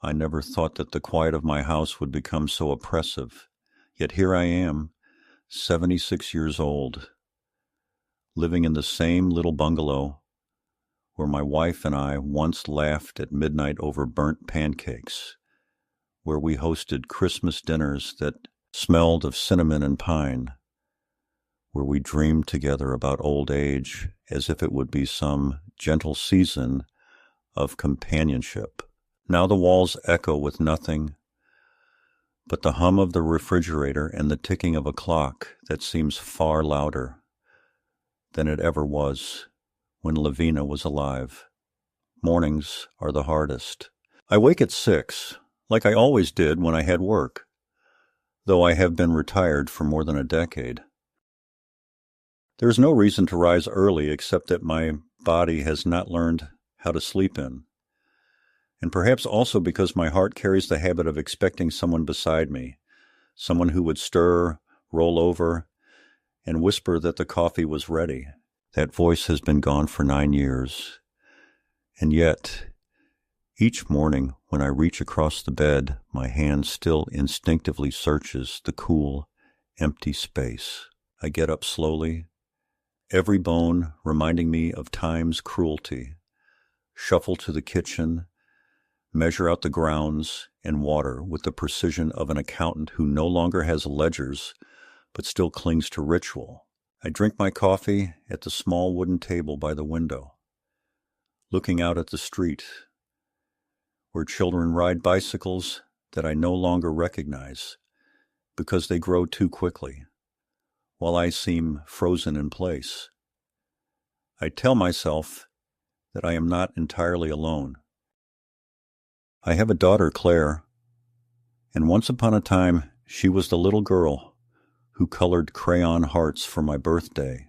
I never thought that the quiet of my house would become so oppressive. Yet here I am, 76 years old, living in the same little bungalow where my wife and I once laughed at midnight over burnt pancakes, where we hosted Christmas dinners that smelled of cinnamon and pine, where we dreamed together about old age as if it would be some gentle season of companionship. Now the walls echo with nothing but the hum of the refrigerator and the ticking of a clock that seems far louder than it ever was when Lavina was alive. Mornings are the hardest. I wake at 6, like I always did when I had work, though I have been retired for more than a decade. There is no reason to rise early except that my body has not learned how to sleep in, and perhaps also because my heart carries the habit of expecting someone beside me, someone who would stir, roll over, and whisper that the coffee was ready. That voice has been gone for 9 years, and yet, each morning when I reach across the bed, my hand still instinctively searches the cool, empty space. I get up slowly, every bone reminding me of time's cruelty, shuffle to the kitchen, measure out the grounds and water with the precision of an accountant who no longer has ledgers but still clings to ritual. I drink my coffee at the small wooden table by the window, looking out at the street, where children ride bicycles that I no longer recognize because they grow too quickly, while I seem frozen in place. I tell myself that I am not entirely alone. I have a daughter, Claire, and once upon a time she was the little girl who colored crayon hearts for my birthday,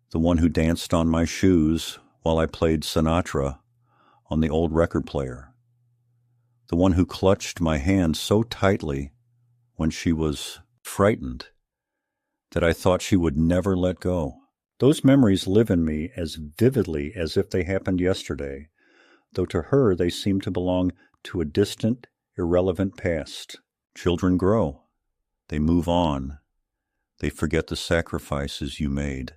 the one who danced on my shoes while I played Sinatra on the old record player, the one who clutched my hand so tightly when she was frightened that I thought she would never let go. Those memories live in me as vividly as if they happened yesterday, though to her they seem to belong to a distant, irrelevant past. Children grow. They move on. They forget the sacrifices you made.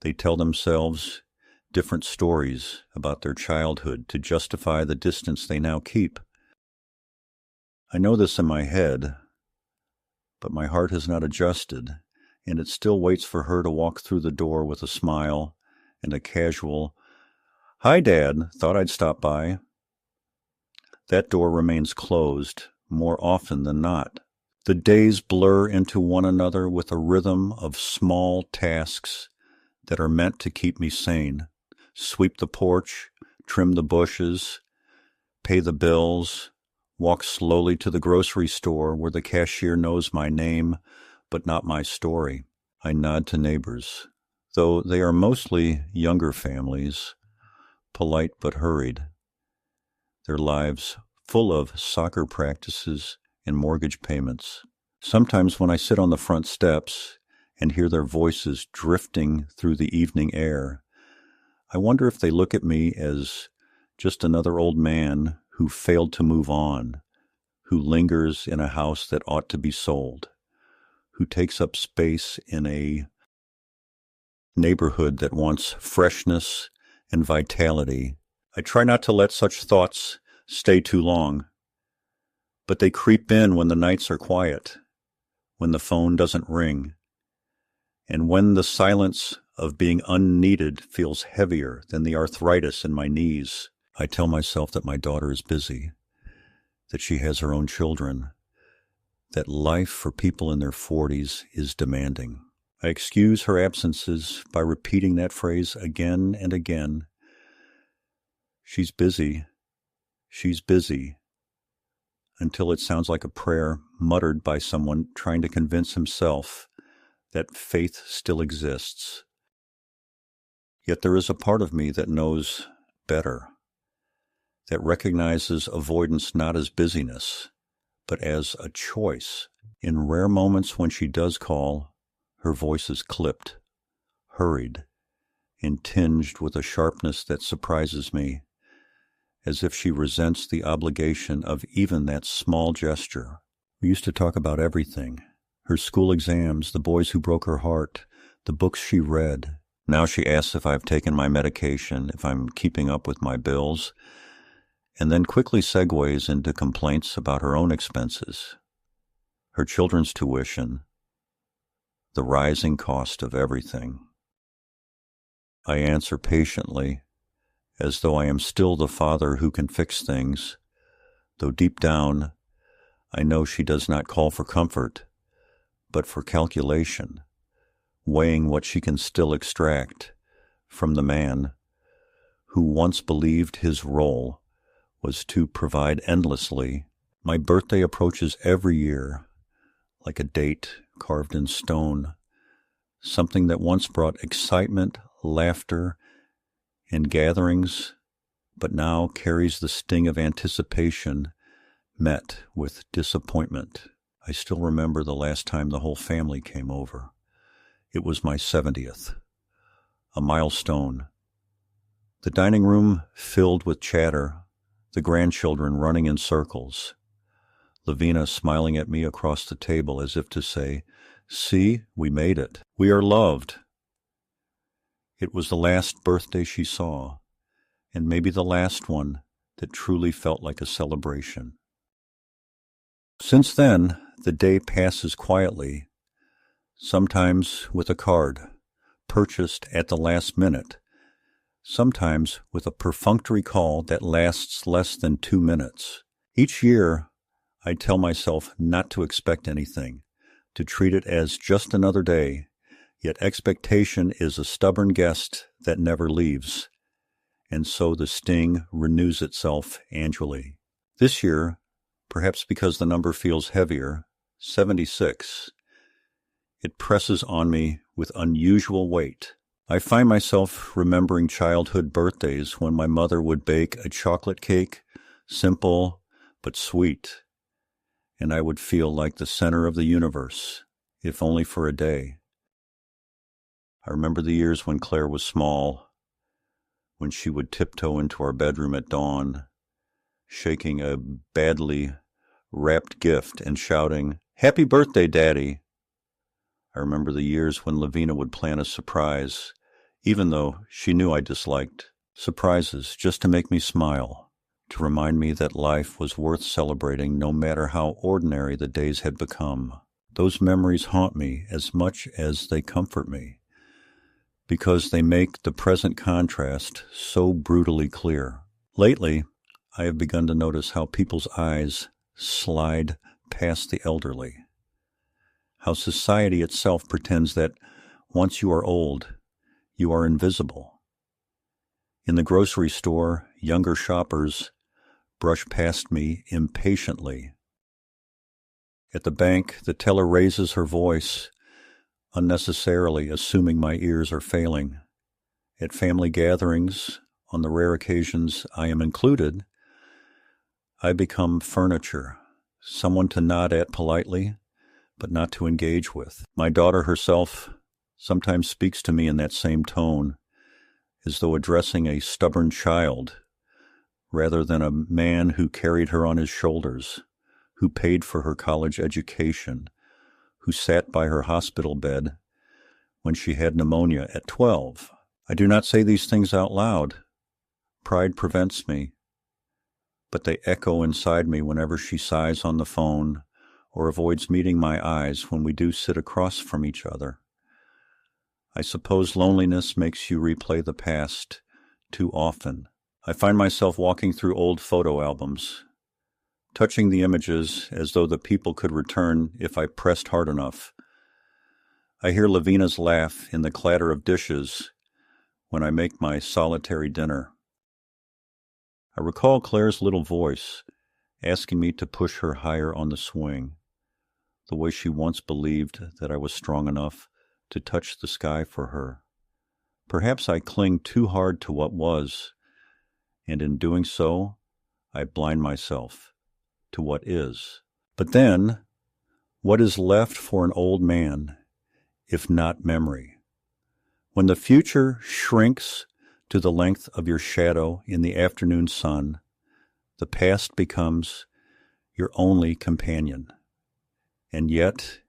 They tell themselves different stories about their childhood to justify the distance they now keep. I know this in my head, but my heart has not adjusted, and it still waits for her to walk through the door with a smile and a casual, "Hi, Dad, thought I'd stop by." That door remains closed more often than not. The days blur into one another with a rhythm of small tasks that are meant to keep me sane. Sweep the porch, trim the bushes, pay the bills, walk slowly to the grocery store where the cashier knows my name but not my story. I nod to neighbors, though they are mostly younger families, polite but hurried, their lives full of soccer practices and mortgage payments. Sometimes when I sit on the front steps and hear their voices drifting through the evening air, I wonder if they look at me as just another old man who failed to move on, who lingers in a house that ought to be sold, who takes up space in a neighborhood that wants freshness and vitality. I try not to let such thoughts stay too long, but they creep in when the nights are quiet, when the phone doesn't ring, and when the silence of being unneeded feels heavier than the arthritis in my knees. I tell myself that my daughter is busy, that she has her own children, that life for people in their 40s is demanding. I excuse her absences by repeating that phrase again and again. She's busy, until it sounds like a prayer muttered by someone trying to convince himself that faith still exists. Yet there is a part of me that knows better, that recognizes avoidance not as busyness, but as a choice. In rare moments when she does call, her voice is clipped, hurried, and tinged with a sharpness that surprises me, as if she resents the obligation of even that small gesture. We used to talk about everything: her school exams, the boys who broke her heart, the books she read. Now she asks if I've taken my medication, if I'm keeping up with my bills, and then quickly segues into complaints about her own expenses, her children's tuition, the rising cost of everything. I answer patiently, as though I am still the father who can fix things, though deep down I know she does not call for comfort, but for calculation, weighing what she can still extract from the man who once believed his role was to provide endlessly. My birthday approaches every year like a date carved in stone, something that once brought excitement, laughter, and gatherings, but now carries the sting of anticipation met with disappointment. I still remember the last time the whole family came over. It was my 70th, a milestone. The dining room filled with chatter, the grandchildren running in circles, Lavina smiling at me across the table as if to say, "See, we made it. We are loved." It was the last birthday she saw, and maybe the last one that truly felt like a celebration. Since then, the day passes quietly, sometimes with a card, purchased at the last minute, sometimes with a perfunctory call that lasts less than 2 minutes. Each year, I tell myself not to expect anything, to treat it as just another day, yet expectation is a stubborn guest that never leaves, and so the sting renews itself annually. This year, perhaps because the number feels heavier, 76, it presses on me with unusual weight. I find myself remembering childhood birthdays when my mother would bake a chocolate cake, simple but sweet, and I would feel like the center of the universe, if only for a day. I remember the years when Claire was small, when she would tiptoe into our bedroom at dawn, shaking a badly wrapped gift and shouting, "Happy birthday, Daddy!" I remember the years when Lavina would plan a surprise, even though she knew I disliked surprises, just to make me smile, to remind me that life was worth celebrating no matter how ordinary the days had become. Those memories haunt me as much as they comfort me, because they make the present contrast so brutally clear. Lately, I have begun to notice how people's eyes slide past the elderly, how society itself pretends that once you are old, you are invisible. In the grocery store, younger shoppers brush past me impatiently. At the bank, the teller raises her voice, unnecessarily assuming my ears are failing. At family gatherings, on the rare occasions I am included, I become furniture, someone to nod at politely, but not to engage with. My daughter herself sometimes speaks to me in that same tone, as though addressing a stubborn child, rather than a man who carried her on his shoulders, who paid for her college education, who sat by her hospital bed when she had pneumonia at 12. I do not say these things out loud. Pride prevents me, but they echo inside me whenever she sighs on the phone or avoids meeting my eyes when we do sit across from each other. I suppose loneliness makes you replay the past too often. I find myself walking through old photo albums, touching the images as though the people could return if I pressed hard enough. I hear Lavina's laugh in the clatter of dishes when I make my solitary dinner. I recall Claire's little voice asking me to push her higher on the swing, the way she once believed that I was strong enough to touch the sky for her. Perhaps I cling too hard to what was, and in doing so, I blind myself to what is. But then, what is left for an old man, if not memory? When the future shrinks to the length of your shadow in the afternoon sun, The past becomes your only companion. And yet,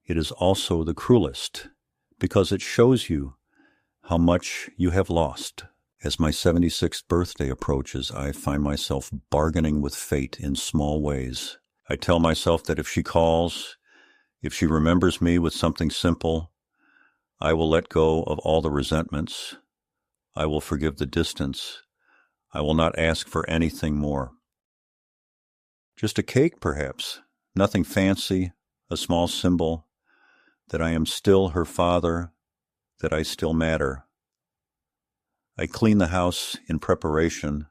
it is also the cruelest, because it shows you how much you have lost. As my 76th birthday approaches, I find myself bargaining with fate in small ways. I tell myself that if she calls, if she remembers me with something simple, I will let go of all the resentments. I will forgive the distance. I will not ask for anything more. Just a cake, perhaps. Nothing fancy, a small symbol that I am still her father, that I still matter. I clean the house in preparation,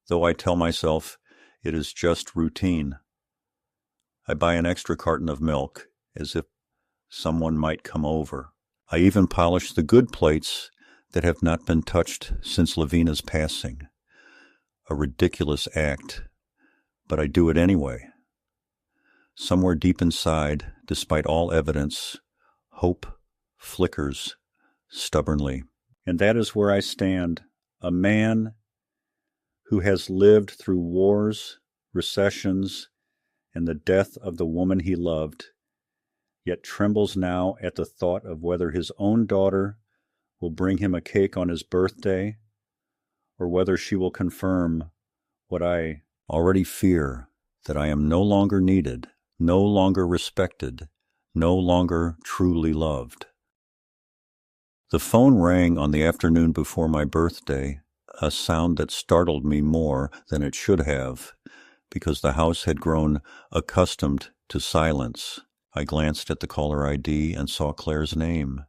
though I tell myself it is just routine. I buy an extra carton of milk, as if someone might come over. I even polish the good plates that have not been touched since Lavina's passing. A ridiculous act, but I do it anyway. Somewhere deep inside, despite all evidence, hope flickers stubbornly. And that is where I stand, a man who has lived through wars, recessions, and the death of the woman he loved, yet trembles now at the thought of whether his own daughter will bring him a cake on his birthday, or whether she will confirm what I already fear, that I am no longer needed, no longer respected, no longer truly loved. The phone rang on the afternoon before my birthday, a sound that startled me more than it should have, because the house had grown accustomed to silence. I glanced at the caller ID and saw Claire's name,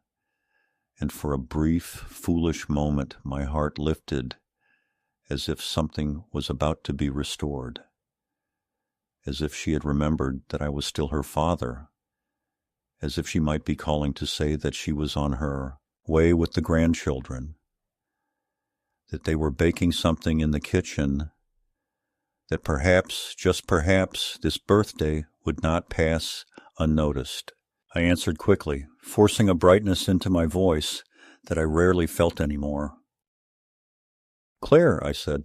and for a brief, foolish moment my heart lifted as if something was about to be restored, as if she had remembered that I was still her father, as if she might be calling to say that she was on her way with the grandchildren, that they were baking something in the kitchen, that perhaps, just perhaps, this birthday would not pass unnoticed. I answered quickly, forcing a brightness into my voice that I rarely felt anymore. "Claire," I said,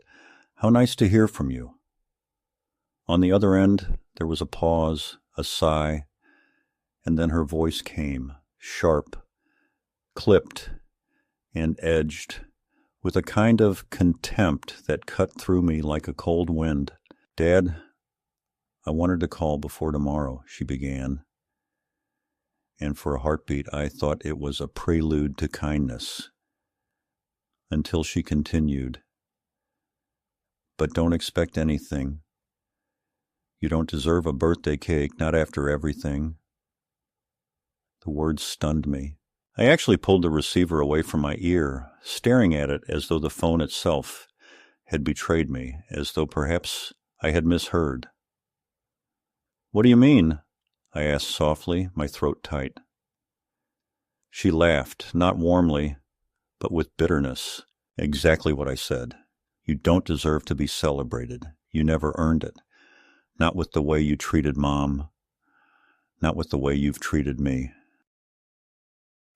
"how nice to hear from you." On the other end, there was a pause, a sigh, and then her voice came, sharp, clipped, and edged, with a kind of contempt that cut through me like a cold wind. "Dad, I wanted to call before tomorrow," she began, and for a heartbeat I thought it was a prelude to kindness, until she continued, "But don't expect anything. You don't deserve a birthday cake, not after everything." The words stunned me. I actually pulled the receiver away from my ear, staring at it as though the phone itself had betrayed me, as though perhaps I had misheard. "What do you mean?" I asked softly, my throat tight. She laughed, not warmly, but with bitterness. "Exactly what I said. You don't deserve to be celebrated. You never earned it. Not with the way you treated Mom. Not with the way you've treated me.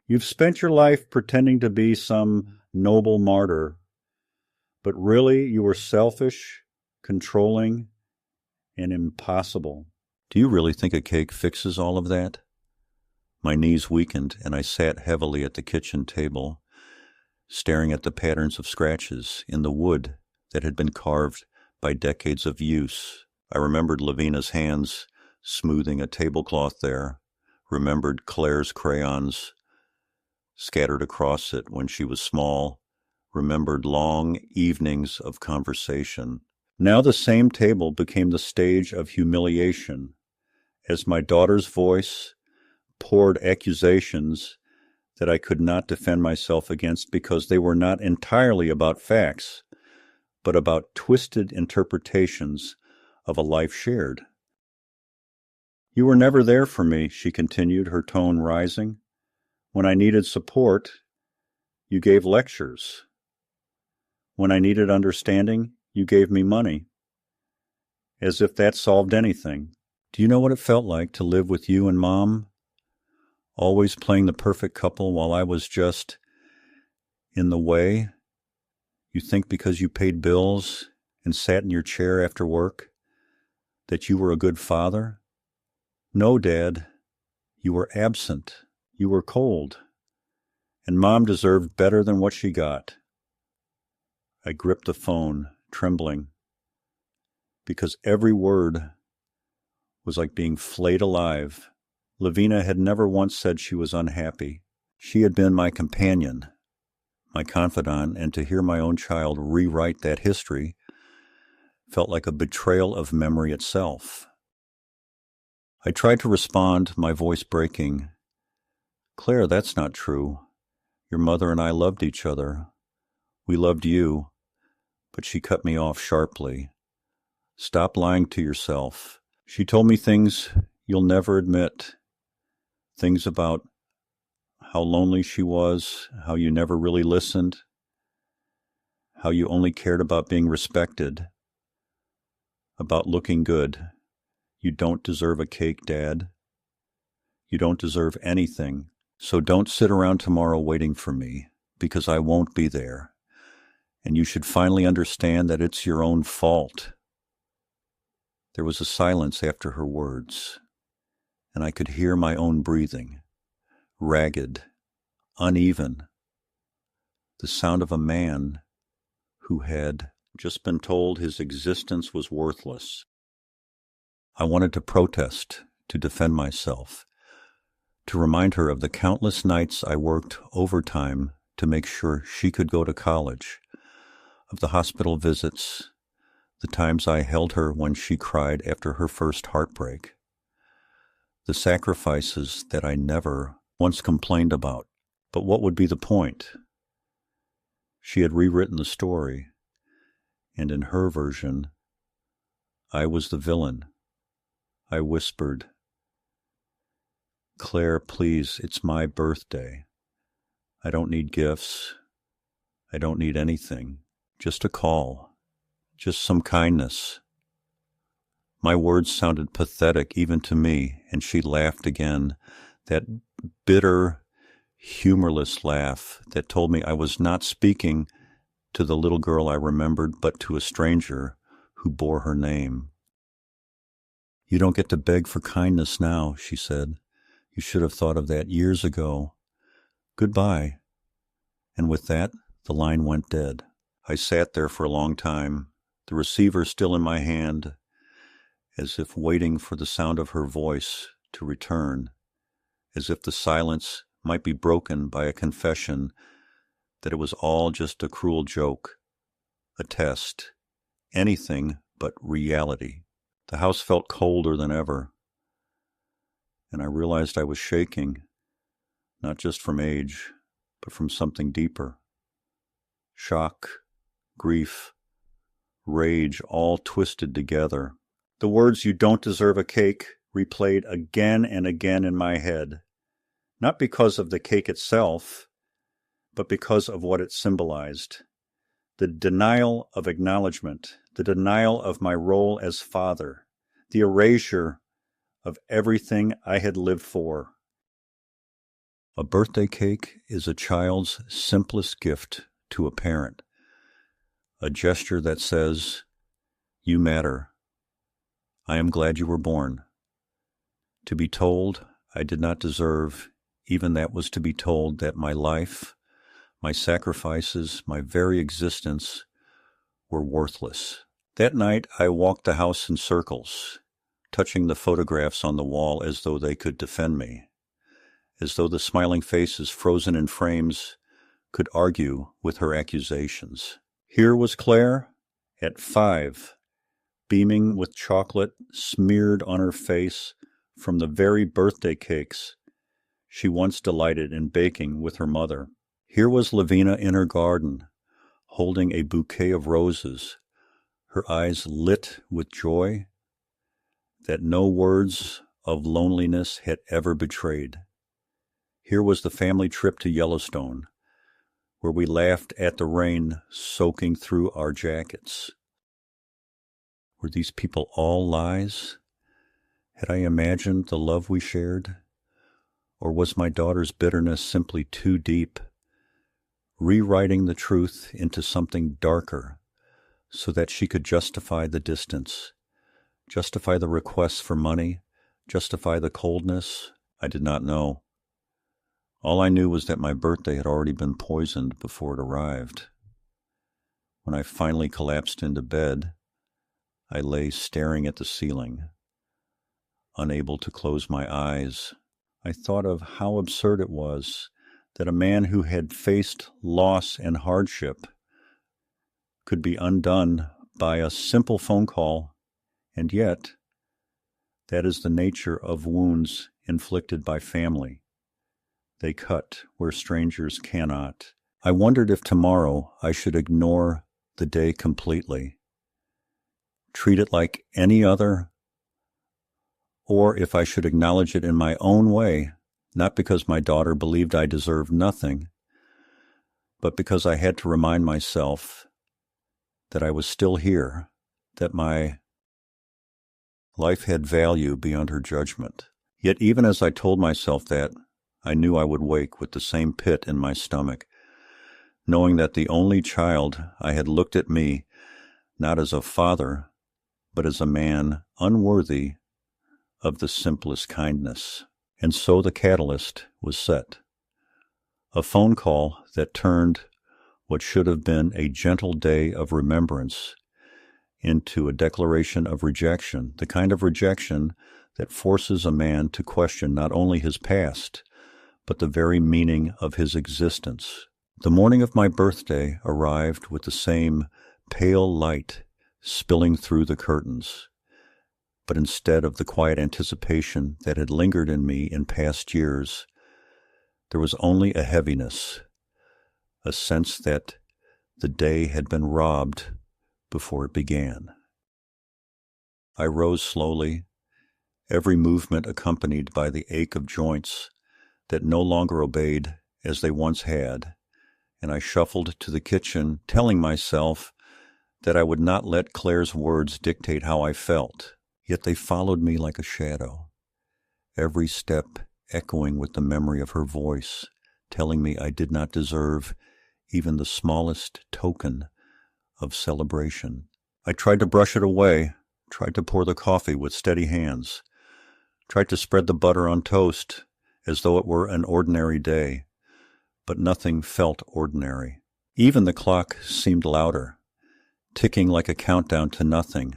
You've spent your life pretending to be some noble martyr, but really you were selfish, controlling, and impossible. Do you really think a cake fixes all of that?" My knees weakened, and I sat heavily at the kitchen table, staring at the patterns of scratches in the wood that had been carved by decades of use. I remembered Lavina's hands smoothing a tablecloth there, remembered Claire's crayons scattered across it when she was small, remembered long evenings of conversation. Now the same table became the stage of humiliation, as my daughter's voice poured accusations that I could not defend myself against because they were not entirely about facts, but about twisted interpretations of a life shared. "You were never there for me," she continued, her tone rising. "When I needed support, you gave lectures. When I needed understanding, you gave me money. As if that solved anything. Do you know what it felt like to live with you and Mom? Always playing the perfect couple while I was just in the way. You think because you paid bills and sat in your chair after work? That you were a good father? No, Dad, you were absent. You were cold. And Mom deserved better than what she got. I gripped the phone, trembling, because every word was like being flayed alive. Lavina had never once said she was unhappy. She had been my companion, my confidant, and to hear my own child rewrite that history felt like a betrayal of memory itself. I tried to respond, my voice breaking. Claire, that's not true. Your mother and I loved each other. We loved you. But she cut me off sharply. Stop lying to yourself. She told me things you'll never admit. Things about how lonely she was, how you never really listened, how you only cared about being respected, about looking good. You don't deserve a cake, Dad. You don't deserve anything. So don't sit around tomorrow waiting for me, because I won't be there. And you should finally understand that it's your own fault. There was a silence after her words, and I could hear my own breathing, ragged, uneven, the sound of a man who had just been told his existence was worthless. I wanted to protest, to defend myself, to remind her of the countless nights I worked overtime to make sure she could go to college, of the hospital visits, the times I held her when she cried after her first heartbreak, the sacrifices that I never once complained about. But what would be the point? She had rewritten the story, and in her version, I was the villain. I whispered, Claire, please, it's my birthday. I don't need gifts. I don't need anything. Just a call. Just some kindness. My words sounded pathetic even to me, and she laughed again, that bitter, humorless laugh that told me I was not speaking to the little girl I remembered, but to a stranger who bore her name. You don't get to beg for kindness now, she said. You should have thought of that years ago. Goodbye. And with that, the line went dead. I sat there for a long time, the receiver still in my hand, as if waiting for the sound of her voice to return, as if the silence might be broken by a confession that it was all just a cruel joke, a test, anything but reality. The house felt colder than ever, and I realized I was shaking, not just from age, but from something deeper. Shock, grief, rage, all twisted together. The words, "You don't deserve a cake," replayed again and again in my head, not because of the cake itself, but because of what it symbolized. The denial of acknowledgement, the denial of my role as father, the erasure of everything I had lived for. A birthday cake is a child's simplest gift to a parent, a gesture that says, "You matter. I am glad you were born." To be told I did not deserve, even that was to be told that my life, my sacrifices, my very existence were worthless. That night I walked the house in circles, touching the photographs on the wall as though they could defend me, as though the smiling faces frozen in frames could argue with her accusations. Here was Claire, at 5, beaming with chocolate smeared on her face from the very birthday cakes she once delighted in baking with her mother. Here was Lavina in her garden, holding a bouquet of roses, her eyes lit with joy that no words of loneliness had ever betrayed. Here was the family trip to Yellowstone, where we laughed at the rain soaking through our jackets. Were these people all lies? Had I imagined the love we shared? Or was my daughter's bitterness simply too deep, rewriting the truth into something darker, so that she could justify the distance, justify the requests for money, justify the coldness? I did not know. All I knew was that my birthday had already been poisoned before it arrived. When I finally collapsed into bed, I lay staring at the ceiling, unable to close my eyes. I thought of how absurd it was that a man who had faced loss and hardship could be undone by a simple phone call, and yet that is the nature of wounds inflicted by family. They cut where strangers cannot. I wondered if tomorrow I should ignore the day completely, treat it like any other, or if I should acknowledge it in my own way, not because my daughter believed I deserved nothing, but because I had to remind myself that I was still here, that my life had value beyond her judgment. Yet even as I told myself that, I knew I would wake with the same pit in my stomach, knowing that the only child I had looked at me not as a father, but as a man unworthy of the simplest kindness. And so the catalyst was set. A phone call that turned what should have been a gentle day of remembrance into a declaration of rejection, the kind of rejection that forces a man to question not only his past, but the very meaning of his existence. The morning of my birthday arrived with the same pale light spilling through the curtains, but instead of the quiet anticipation that had lingered in me in past years, there was only a heaviness, a sense that the day had been robbed before it began. I rose slowly, every movement accompanied by the ache of joints that no longer obeyed as they once had, and I shuffled to the kitchen, telling myself that I would not let Claire's words dictate how I felt. Yet they followed me like a shadow, every step echoing with the memory of her voice, telling me I did not deserve even the smallest token of celebration. I tried to brush it away, tried to pour the coffee with steady hands, tried to spread the butter on toast as though it were an ordinary day, but nothing felt ordinary. Even the clock seemed louder, ticking like a countdown to nothing,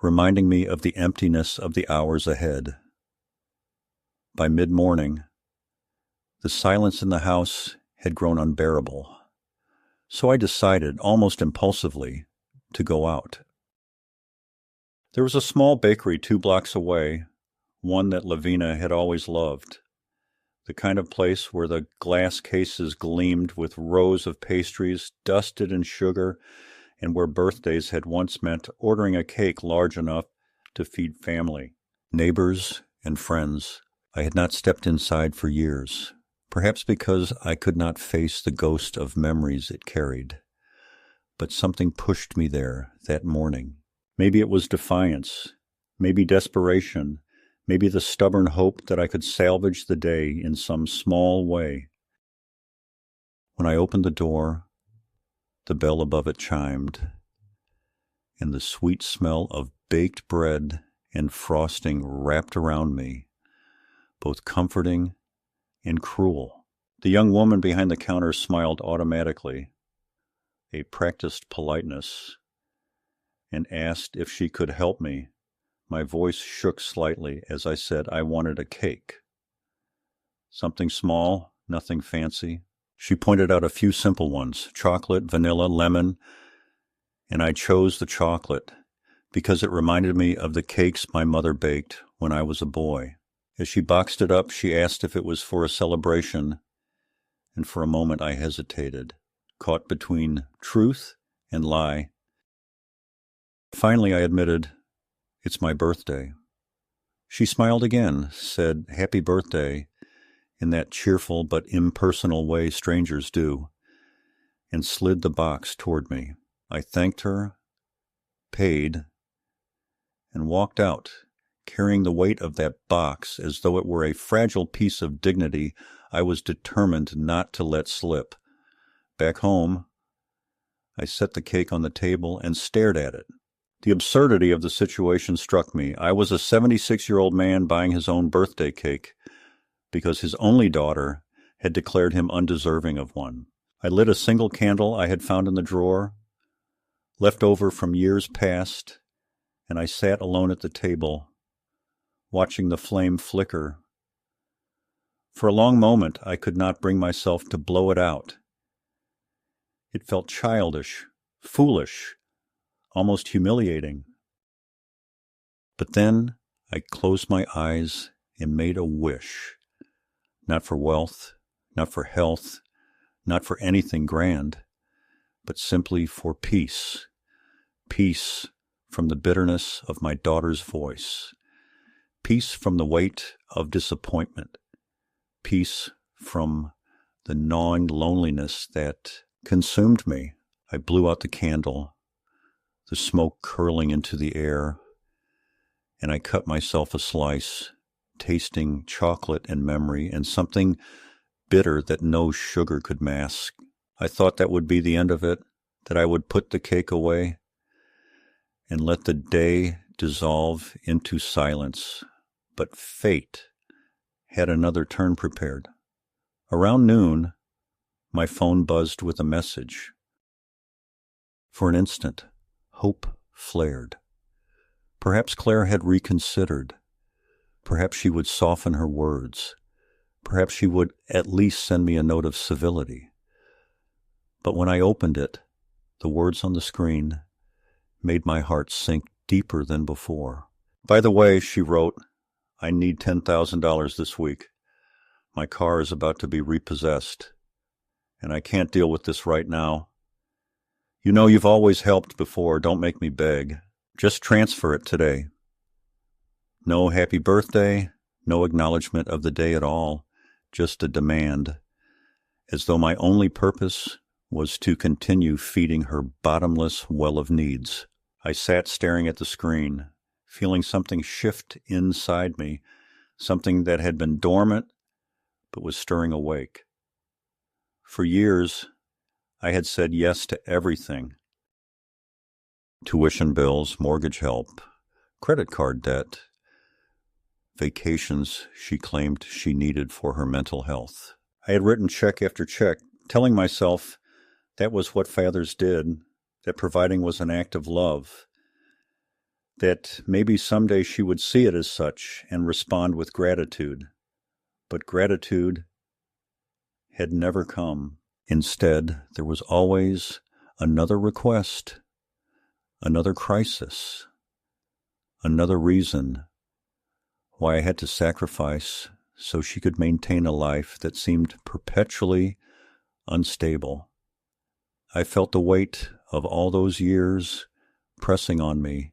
reminding me of the emptiness of the hours ahead. By mid-morning, the silence in the house had grown unbearable, so I decided, almost impulsively, to go out. There was a small bakery 2 blocks away, one that Lavina had always loved, the kind of place where the glass cases gleamed with rows of pastries dusted in sugar, and where birthdays had once meant ordering a cake large enough to feed family, neighbors, and friends. I had not stepped inside for years, perhaps because I could not face the ghost of memories it carried. But something pushed me there that morning. Maybe it was defiance, maybe desperation, maybe the stubborn hope that I could salvage the day in some small way. When I opened the door, the bell above it chimed, and the sweet smell of baked bread and frosting wrapped around me, both comforting and cruel. The young woman behind the counter smiled automatically, a practiced politeness, and asked if she could help me. My voice shook slightly as I said I wanted a cake. Something small, nothing fancy. She pointed out a few simple ones, chocolate, vanilla, lemon, and I chose the chocolate because it reminded me of the cakes my mother baked when I was a boy. As she boxed it up, she asked if it was for a celebration, and for a moment I hesitated, caught between truth and lie. Finally, I admitted, "It's my birthday." She smiled again, said, "Happy birthday," in that cheerful but impersonal way strangers do, and slid the box toward me. I thanked her, paid, and walked out, carrying the weight of that box as though it were a fragile piece of dignity I was determined not to let slip. Back home, I set the cake on the table and stared at it. The absurdity of the situation struck me. I was a 76-year-old man buying his own birthday cake because his only daughter had declared him undeserving of one. I lit a single candle I had found in the drawer, left over from years past, and I sat alone at the table, watching the flame flicker. For a long moment, I could not bring myself to blow it out. It felt childish, foolish, almost humiliating. But then I closed my eyes and made a wish, not for wealth, not for health, not for anything grand, but simply for peace. Peace from the bitterness of my daughter's voice. Peace from the weight of disappointment. Peace from the gnawing loneliness that consumed me. I blew out the candle, the smoke curling into the air, and I cut myself a slice, tasting chocolate and memory and something bitter that no sugar could mask. I thought that would be the end of it, that I would put the cake away and let the day dissolve into silence. But fate had another turn prepared. Around noon, my phone buzzed with a message. For an instant, hope flared. Perhaps Claire had reconsidered. Perhaps she would soften her words. Perhaps she would at least send me a note of civility. But when I opened it, the words on the screen made my heart sink deeper than before. By the way, she wrote, I need $10,000 this week. My car is about to be repossessed, and I can't deal with this right now. You know you've always helped before. Don't make me beg. Just transfer it today. No happy birthday, no acknowledgement of the day at all, just a demand, as though my only purpose was to continue feeding her bottomless well of needs. I sat staring at the screen, feeling something shift inside me, something that had been dormant but was stirring awake. For years, I had said yes to everything. Tuition bills, mortgage help, credit card debt, vacations she claimed she needed for her mental health. I had written check after check, telling myself that was what fathers did, that providing was an act of love, that maybe someday she would see it as such and respond with gratitude. But gratitude had never come. Instead, there was always another request, another crisis, another reason why I had to sacrifice so she could maintain a life that seemed perpetually unstable. I felt the weight of all those years pressing on me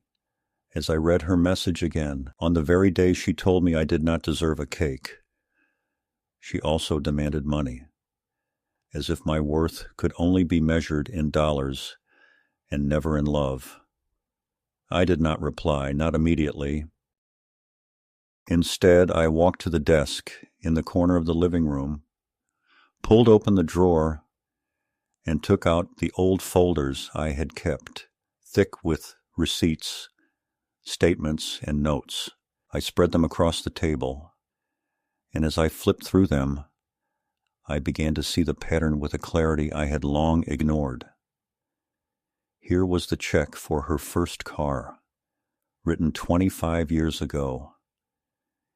as I read her message again on the very day she told me I did not deserve a cake. She also demanded money, as if my worth could only be measured in dollars and never in love. I did not reply, not immediately. Instead, I walked to the desk in the corner of the living room, pulled open the drawer, and took out the old folders I had kept, thick with receipts, statements, and notes. I spread them across the table, and as I flipped through them, I began to see the pattern with a clarity I had long ignored. Here was the check for her first car, written 25 years ago.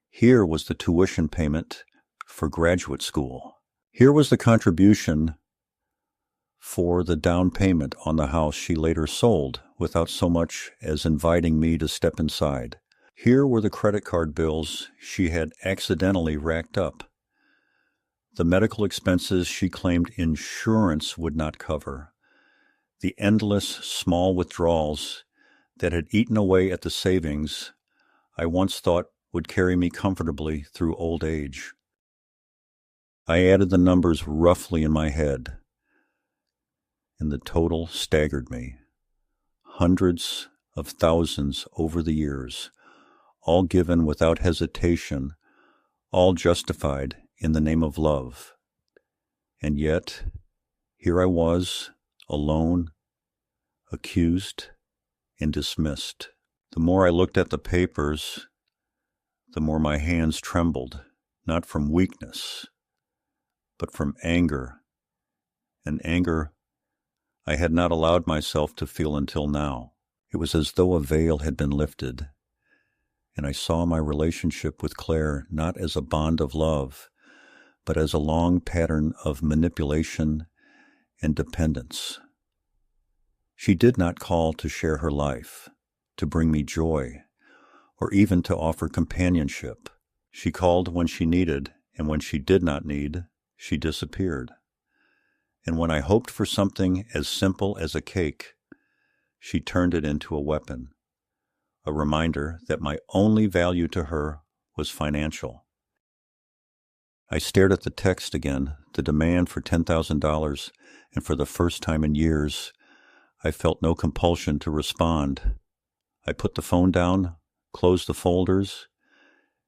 Here was the tuition payment for graduate school. Here was the contribution for the down payment on the house she later sold without so much as inviting me to step inside. Here were the credit card bills she had accidentally racked up, the medical expenses she claimed insurance would not cover, the endless small withdrawals that had eaten away at the savings I once thought would carry me comfortably through old age. I added the numbers roughly in my head, and the total staggered me. Hundreds of thousands over the years, all given without hesitation, all justified in the name of love. And yet, here I was, alone, accused, and dismissed. The more I looked at the papers, the more my hands trembled, not from weakness, but from anger, an anger I had not allowed myself to feel until now. It was as though a veil had been lifted, and I saw my relationship with Claire not as a bond of love, but as a long pattern of manipulation and dependence. She did not call to share her life, to bring me joy, or even to offer companionship. She called when she needed, and when she did not need, she disappeared. And when I hoped for something as simple as a cake, she turned it into a weapon, a reminder that my only value to her was financial. I stared at the text again, the demand for $10,000, and for the first time in years, I felt no compulsion to respond. I put the phone down, closed the folders,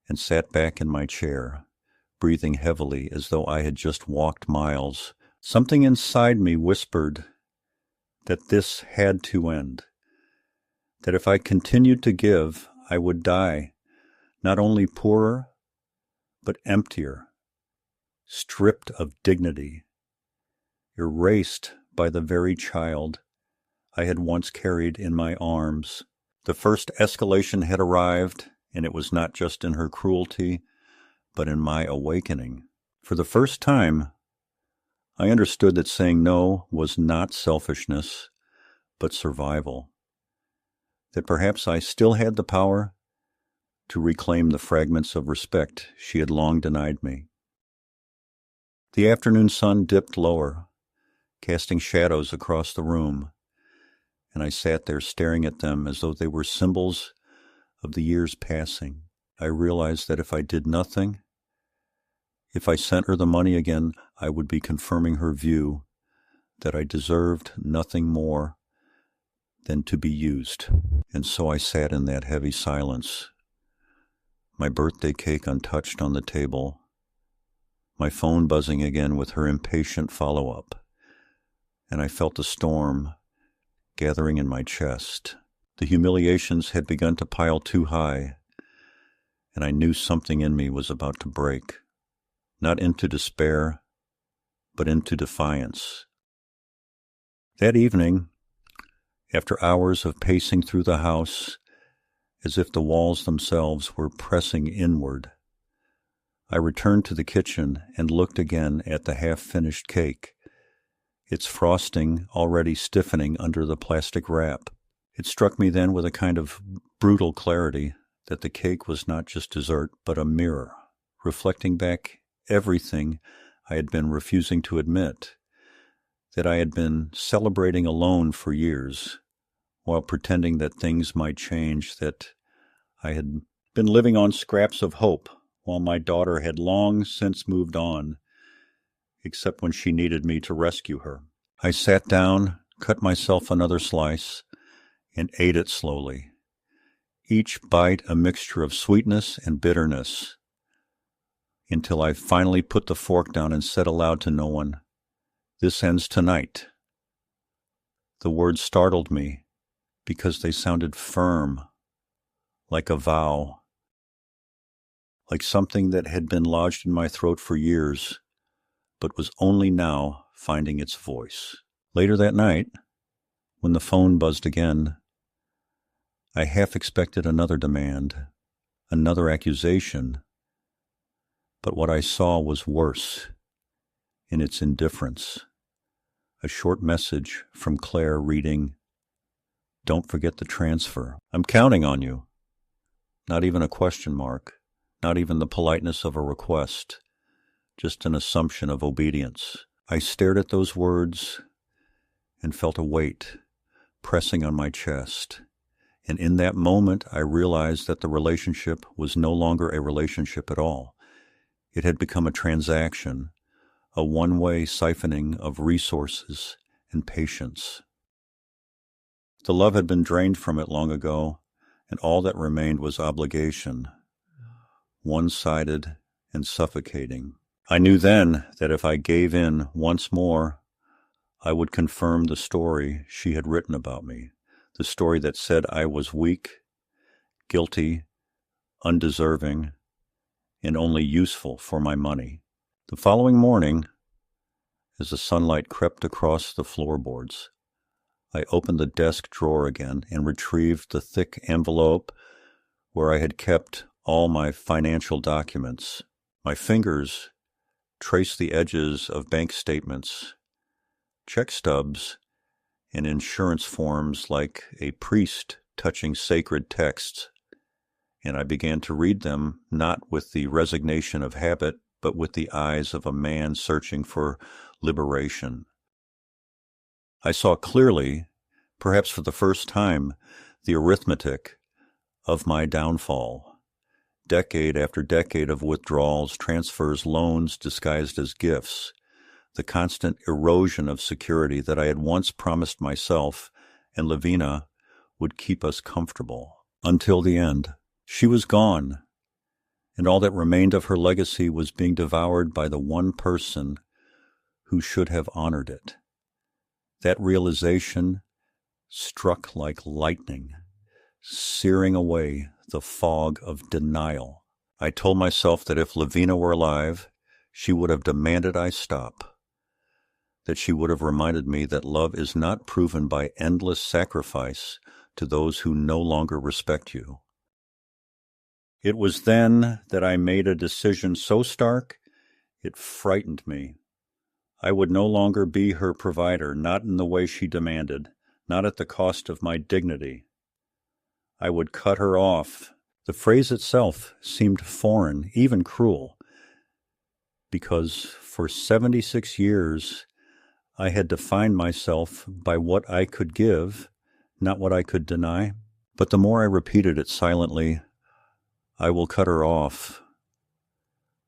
and sat back in my chair, breathing heavily as though I had just walked miles. Something inside me whispered that this had to end, that if I continued to give, I would die, not only poorer, but emptier, stripped of dignity, erased by the very child I had once carried in my arms. The first escalation had arrived, and it was not just in her cruelty, but in my awakening. For the first time, I understood that saying no was not selfishness, but survival. That perhaps I still had the power to reclaim the fragments of respect she had long denied me. The afternoon sun dipped lower, casting shadows across the room, and I sat there staring at them as though they were symbols of the years passing. I realized that if I did nothing, if I sent her the money again, I would be confirming her view that I deserved nothing more than to be used. And so I sat in that heavy silence, my birthday cake untouched on the table, my phone buzzing again with her impatient follow-up, and I felt the storm gathering in my chest. The humiliations had begun to pile too high, and I knew something in me was about to break, not into despair, but into defiance. That evening, after hours of pacing through the house, as if the walls themselves were pressing inward, I returned to the kitchen and looked again at the half-finished cake, its frosting already stiffening under the plastic wrap. It struck me then with a kind of brutal clarity that the cake was not just dessert, but a mirror, reflecting back everything I had been refusing to admit, that I had been celebrating alone for years, while pretending that things might change, that I had been living on scraps of hope, while my daughter had long since moved on, except when she needed me to rescue her. I sat down, cut myself another slice, and ate it slowly, each bite a mixture of sweetness and bitterness, until I finally put the fork down and said aloud to no one, "This ends tonight." The words startled me because they sounded firm, like a vow, like something that had been lodged in my throat for years, but was only now finding its voice. Later that night, when the phone buzzed again, I half expected another demand, another accusation, but what I saw was worse in its indifference. A short message from Claire reading, "Don't forget the transfer. I'm counting on you." Not even a question mark, not even the politeness of a request, just an assumption of obedience. I stared at those words and felt a weight pressing on my chest. And in that moment, I realized that the relationship was no longer a relationship at all. It had become a transaction, a one-way siphoning of resources and patience. The love had been drained from it long ago, and all that remained was obligation, one-sided and suffocating. I knew then that if I gave in once more, I would confirm the story she had written about me, the story that said I was weak, guilty, undeserving, and only useful for my money. The following morning, as the sunlight crept across the floorboards, I opened the desk drawer again and retrieved the thick envelope where I had kept all my financial documents. My fingers traced the edges of bank statements, check stubs, and insurance forms like a priest touching sacred texts, and I began to read them not with the resignation of habit, but with the eyes of a man searching for liberation. I saw clearly, perhaps for the first time, the arithmetic of my downfall. Decade after decade of withdrawals, transfers, loans disguised as gifts, the constant erosion of security that I had once promised myself and Lavina would keep us comfortable. Until the end. She was gone, and all that remained of her legacy was being devoured by the one person who should have honored it. That realization struck like lightning, searing away the fog of denial. I told myself that if Lavina were alive, she would have demanded I stop, that she would have reminded me that love is not proven by endless sacrifice to those who no longer respect you. It was then that I made a decision so stark, it frightened me. I would no longer be her provider, not in the way she demanded, not at the cost of my dignity. I would cut her off. The phrase itself seemed foreign, even cruel, because for 76 years I had defined myself by what I could give, not what I could deny. But the more I repeated it silently, I will cut her off,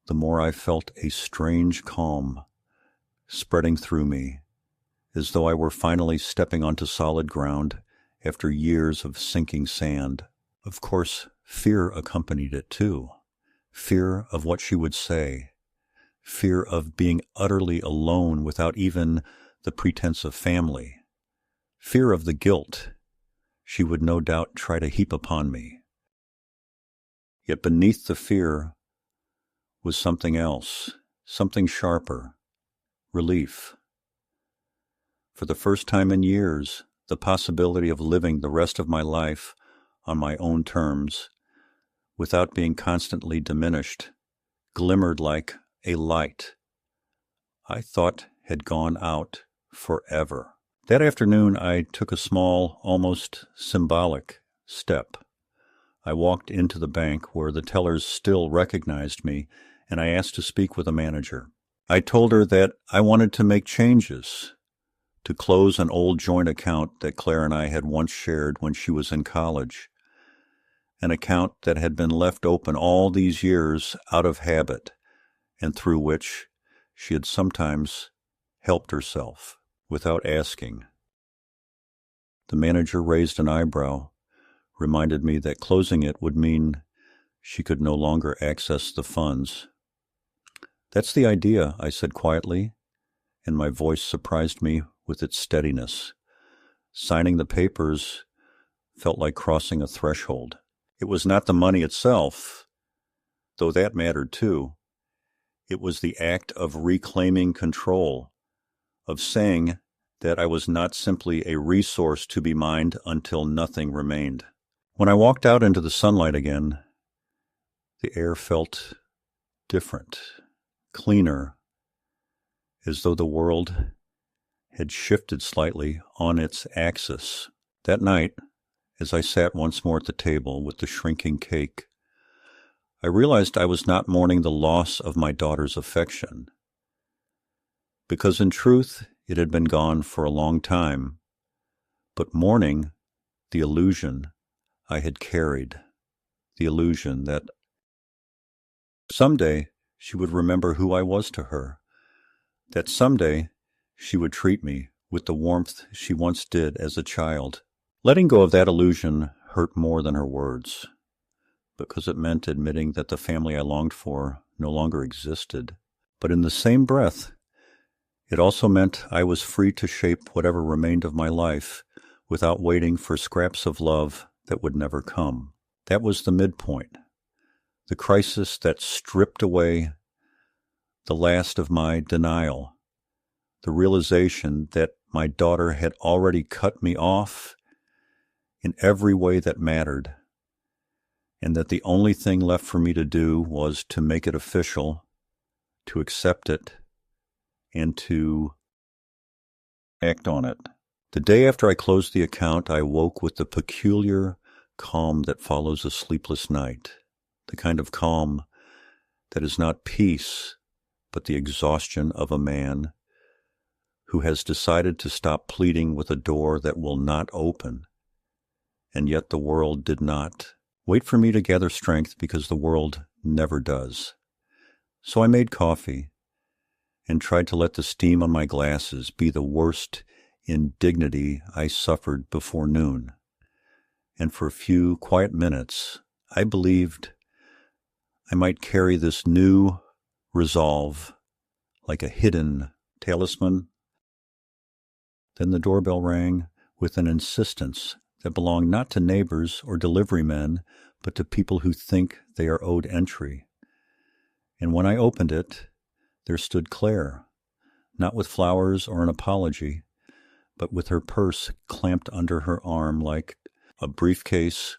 the more I felt a strange calm spreading through me, as though I were finally stepping onto solid ground after years of sinking sand. Of course, fear accompanied it too. Fear of what she would say. Fear of being utterly alone without even the pretense of family. Fear of the guilt she would no doubt try to heap upon me. Yet beneath the fear was something else, something sharper, relief. For the first time in years, the possibility of living the rest of my life on my own terms, without being constantly diminished, glimmered like a light I thought had gone out forever. That afternoon I took a small, almost symbolic step. I walked into the bank where the tellers still recognized me, and I asked to speak with a manager. I told her that I wanted to make changes, to close an old joint account that Claire and I had once shared when she was in college, an account that had been left open all these years out of habit, and through which she had sometimes helped herself without asking. The manager raised an eyebrow, reminded me that closing it would mean she could no longer access the funds. "That's the idea," I said quietly, and my voice surprised me with its steadiness. Signing the papers felt like crossing a threshold. It was not the money itself, though that mattered too. It was the act of reclaiming control, of saying that I was not simply a resource to be mined until nothing remained. When I walked out into the sunlight again, the air felt different, cleaner, as though the world had shifted slightly on its axis. That night, as I sat once more at the table with the shrinking cake, I realized I was not mourning the loss of my daughter's affection, because in truth it had been gone for a long time, but mourning the illusion I had carried, the illusion that someday she would remember who I was to her, that someday she would treat me with the warmth she once did as a child. Letting go of that illusion hurt more than her words, because it meant admitting that the family I longed for no longer existed. But in the same breath, It also meant I was free to shape whatever remained of my life without waiting for scraps of love that would never come. That was the midpoint, the crisis that stripped away the last of my denial, the realization that my daughter had already cut me off in every way that mattered, and that the only thing left for me to do was to make it official, to accept it, and to act on it. The day after I closed the account, I woke with the peculiar calm that follows a sleepless night, the kind of calm that is not peace, but the exhaustion of a man who has decided to stop pleading with a door that will not open, and yet the world did not. Wait for me to gather strength, because the world never does. So I made coffee and tried to let the steam on my glasses be the worst indignity I suffered before noon. And for a few quiet minutes, I believed I might carry this new resolve like a hidden talisman. Then the doorbell rang with an insistence that belonged not to neighbors or delivery men, but to people who think they are owed entry. And when I opened it, there stood Claire, not with flowers or an apology, but with her purse clamped under her arm like a briefcase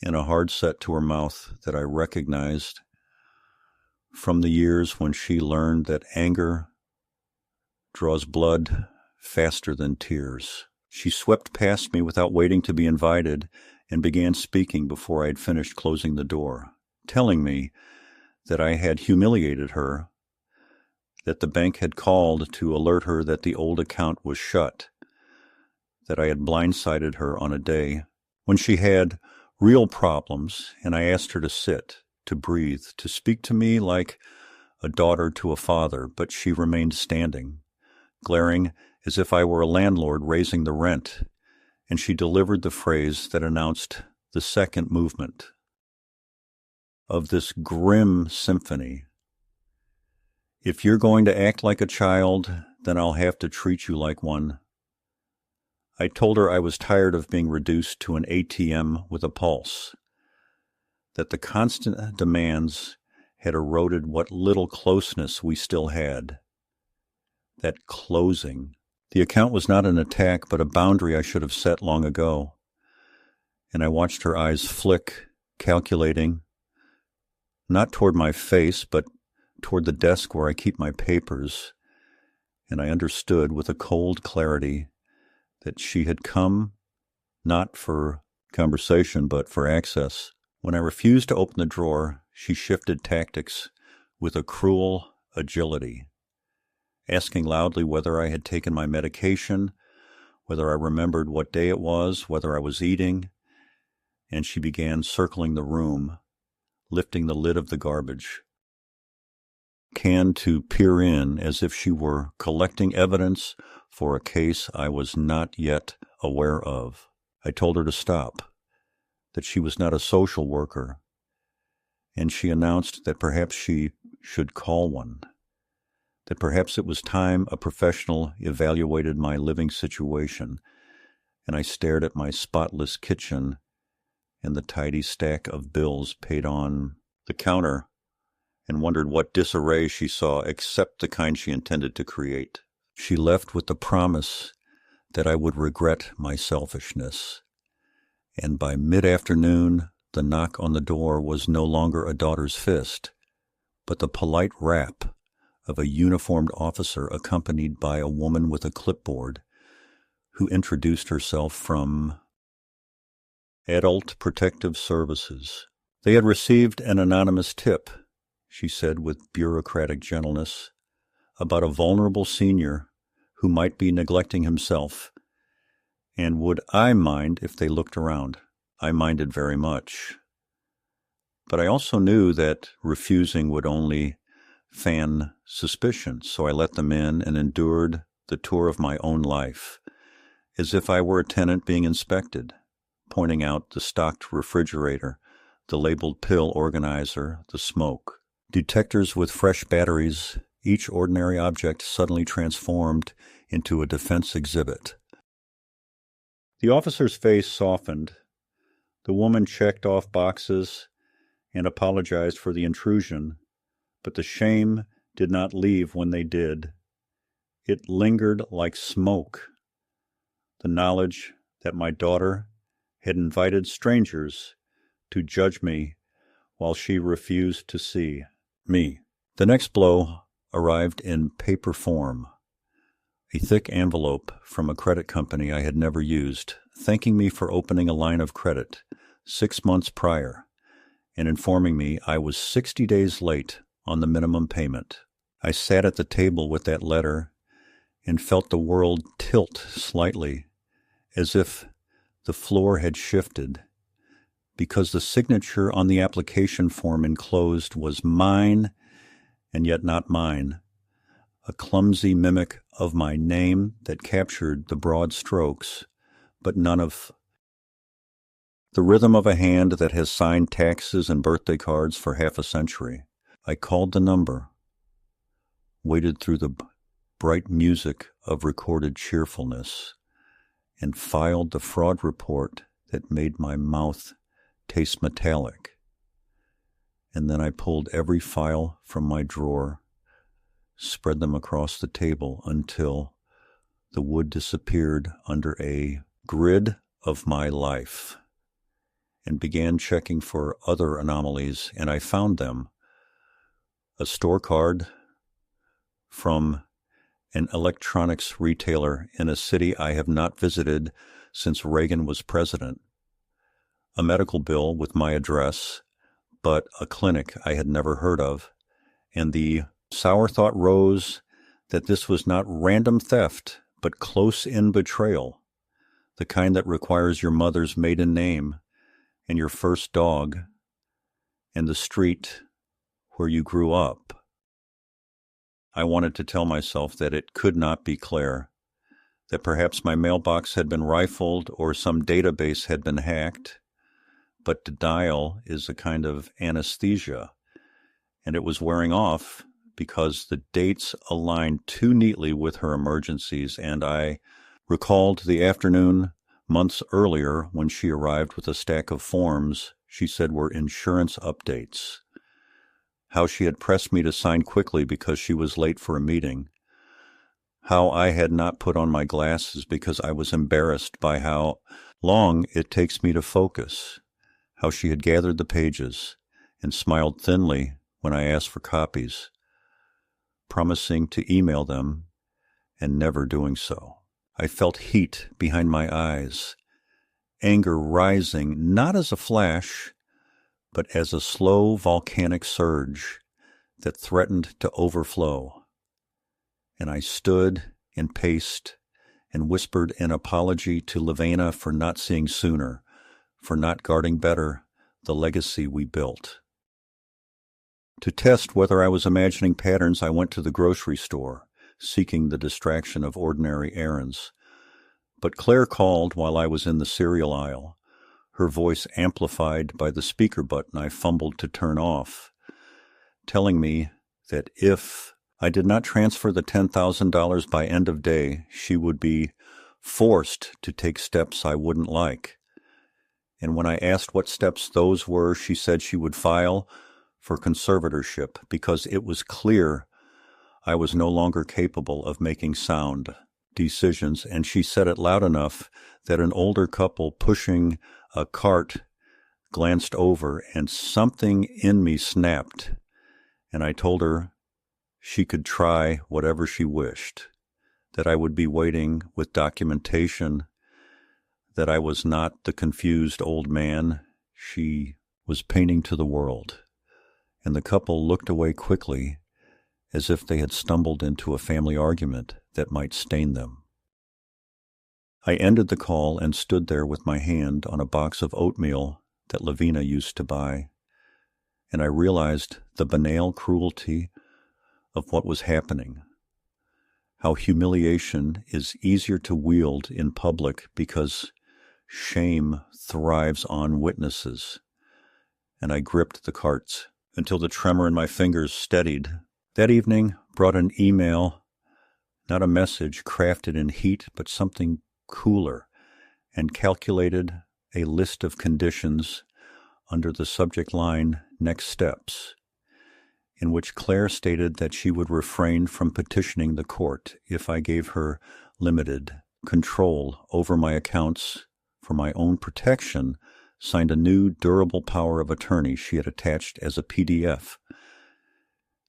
and a hard set to her mouth that I recognized from the years when she learned that anger draws blood faster than tears. She swept past me without waiting to be invited and began speaking before I had finished closing the door, telling me that I had humiliated her, that the bank had called to alert her that the old account was shut, that I had blindsided her on a day when she had real problems, and I asked her to sit, to breathe, to speak to me like a daughter to a father, but she remained standing, glaring as if I were a landlord raising the rent, and she delivered the phrase that announced the second movement of this grim symphony. If you're going to act like a child, then I'll have to treat you like one. I told her I was tired of being reduced to an ATM with a pulse, that the constant demands had eroded what little closeness we still had, that closing. The account was not an attack, but a boundary I should have set long ago. And I watched her eyes flick, calculating, not toward my face, but toward the desk where I keep my papers, and I understood with a cold clarity that she had come not for conversation, but for access. When I refused to open the drawer, she shifted tactics with a cruel agility, asking loudly whether I had taken my medication, whether I remembered what day it was, whether I was eating, and she began circling the room, lifting the lid of the garbage can to peer in as if she were collecting evidence for a case I was not yet aware of. I told her to stop, that she was not a social worker, and she announced that perhaps she should call one, that perhaps it was time a professional evaluated my living situation, and I stared at my spotless kitchen and the tidy stack of bills paid on the counter and wondered what disarray she saw except the kind she intended to create. She left with the promise that I would regret my selfishness, and by mid-afternoon the knock on the door was no longer a daughter's fist, but the polite rap of a uniformed officer accompanied by a woman with a clipboard who introduced herself from Adult Protective Services. They had received an anonymous tip, she said with bureaucratic gentleness, about a vulnerable senior who might be neglecting himself, and would I mind if they looked around. I minded very much. But I also knew that refusing would only fan suspicion, so I let them in and endured the tour of my own life, as if I were a tenant being inspected, pointing out the stocked refrigerator, the labeled pill organizer, the smoke. Detectors with fresh batteries each ordinary object suddenly transformed into a defense exhibit. The officer's face softened. The woman checked off boxes and apologized for the intrusion, but the shame did not leave when they did. It lingered like smoke. The knowledge that my daughter had invited strangers to judge me while she refused to see me. The next blow arrived in paper form. A thick envelope from a credit company I had never used, thanking me for opening a line of credit 6 months prior and informing me I was 60 days late on the minimum payment. I sat at the table with that letter and felt the world tilt slightly, as if the floor had shifted, because the signature on the application form enclosed was mine and yet not mine, a clumsy mimic of my name that captured the broad strokes, but none of the rhythm of a hand that has signed taxes and birthday cards for half a century. I called the number, waded through the bright music of recorded cheerfulness, and filed the fraud report that made my mouth taste metallic. And then I pulled every file from my drawer, spread them across the table until the wood disappeared under a grid of my life, and began checking for other anomalies, and I found them. A store card from an electronics retailer in a city I have not visited since Reagan was president. A medical bill with my address, but a clinic I had never heard of. And the sour thought rose that this was not random theft, but close-in betrayal, the kind that requires your mother's maiden name and your first dog and the street where you grew up. I wanted to tell myself that it could not be Claire, that perhaps my mailbox had been rifled or some database had been hacked, but denial is a kind of anesthesia, and it was wearing off because the dates aligned too neatly with her emergencies, and I recalled the afternoon months earlier when she arrived with a stack of forms she said were insurance updates. How she had pressed me to sign quickly because she was late for a meeting. How I had not put on my glasses because I was embarrassed by how long it takes me to focus. How she had gathered the pages and smiled thinly when I asked for copies, promising to email them and never doing so. I felt heat behind my eyes, anger rising not as a flash, but as a slow volcanic surge that threatened to overflow. And I stood and paced and whispered an apology to Levana for not seeing sooner, for not guarding better the legacy we built. To test whether I was imagining patterns, I went to the grocery store, seeking the distraction of ordinary errands. But Claire called while I was in the cereal aisle, her voice amplified by the speaker button I fumbled to turn off, telling me that if I did not transfer the $10,000 by end of day, she would be forced to take steps I wouldn't like. And when I asked what steps those were, she said she would file for conservatorship because it was clear I was no longer capable of making sound decisions, and she said it loud enough that an older couple pushing a cart glanced over, and something in me snapped, and I told her she could try whatever she wished, that I would be waiting with documentation, that I was not the confused old man she was painting to the world. And the couple looked away quickly, as if they had stumbled into a family argument that might stain them. I ended the call and stood there with my hand on a box of oatmeal that Lavina used to buy, and I realized the banal cruelty of what was happening, how humiliation is easier to wield in public because shame thrives on witnesses, and I gripped the carts until the tremor in my fingers steadied. That evening, brought an email, not a message crafted in heat, but something cooler, and calculated a list of conditions under the subject line "Next Steps," in which Claire stated that she would refrain from petitioning the court if I gave her limited control over my accounts for my own protection, signed a new durable power of attorney she had attached as a PDF,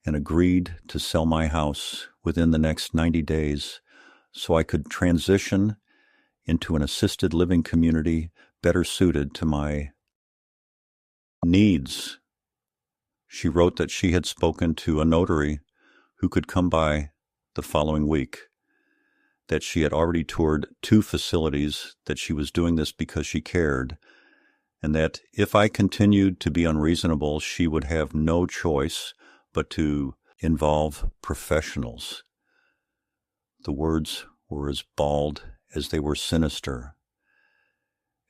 and agreed to sell my house within the next 90 days so I could transition into an assisted living community better suited to my needs. She wrote that she had spoken to a notary who could come by the following week, that she had already toured 2 facilities, that she was doing this because she cared, and that if I continued to be unreasonable, she would have no choice but to involve professionals. The words were as bald as they were sinister,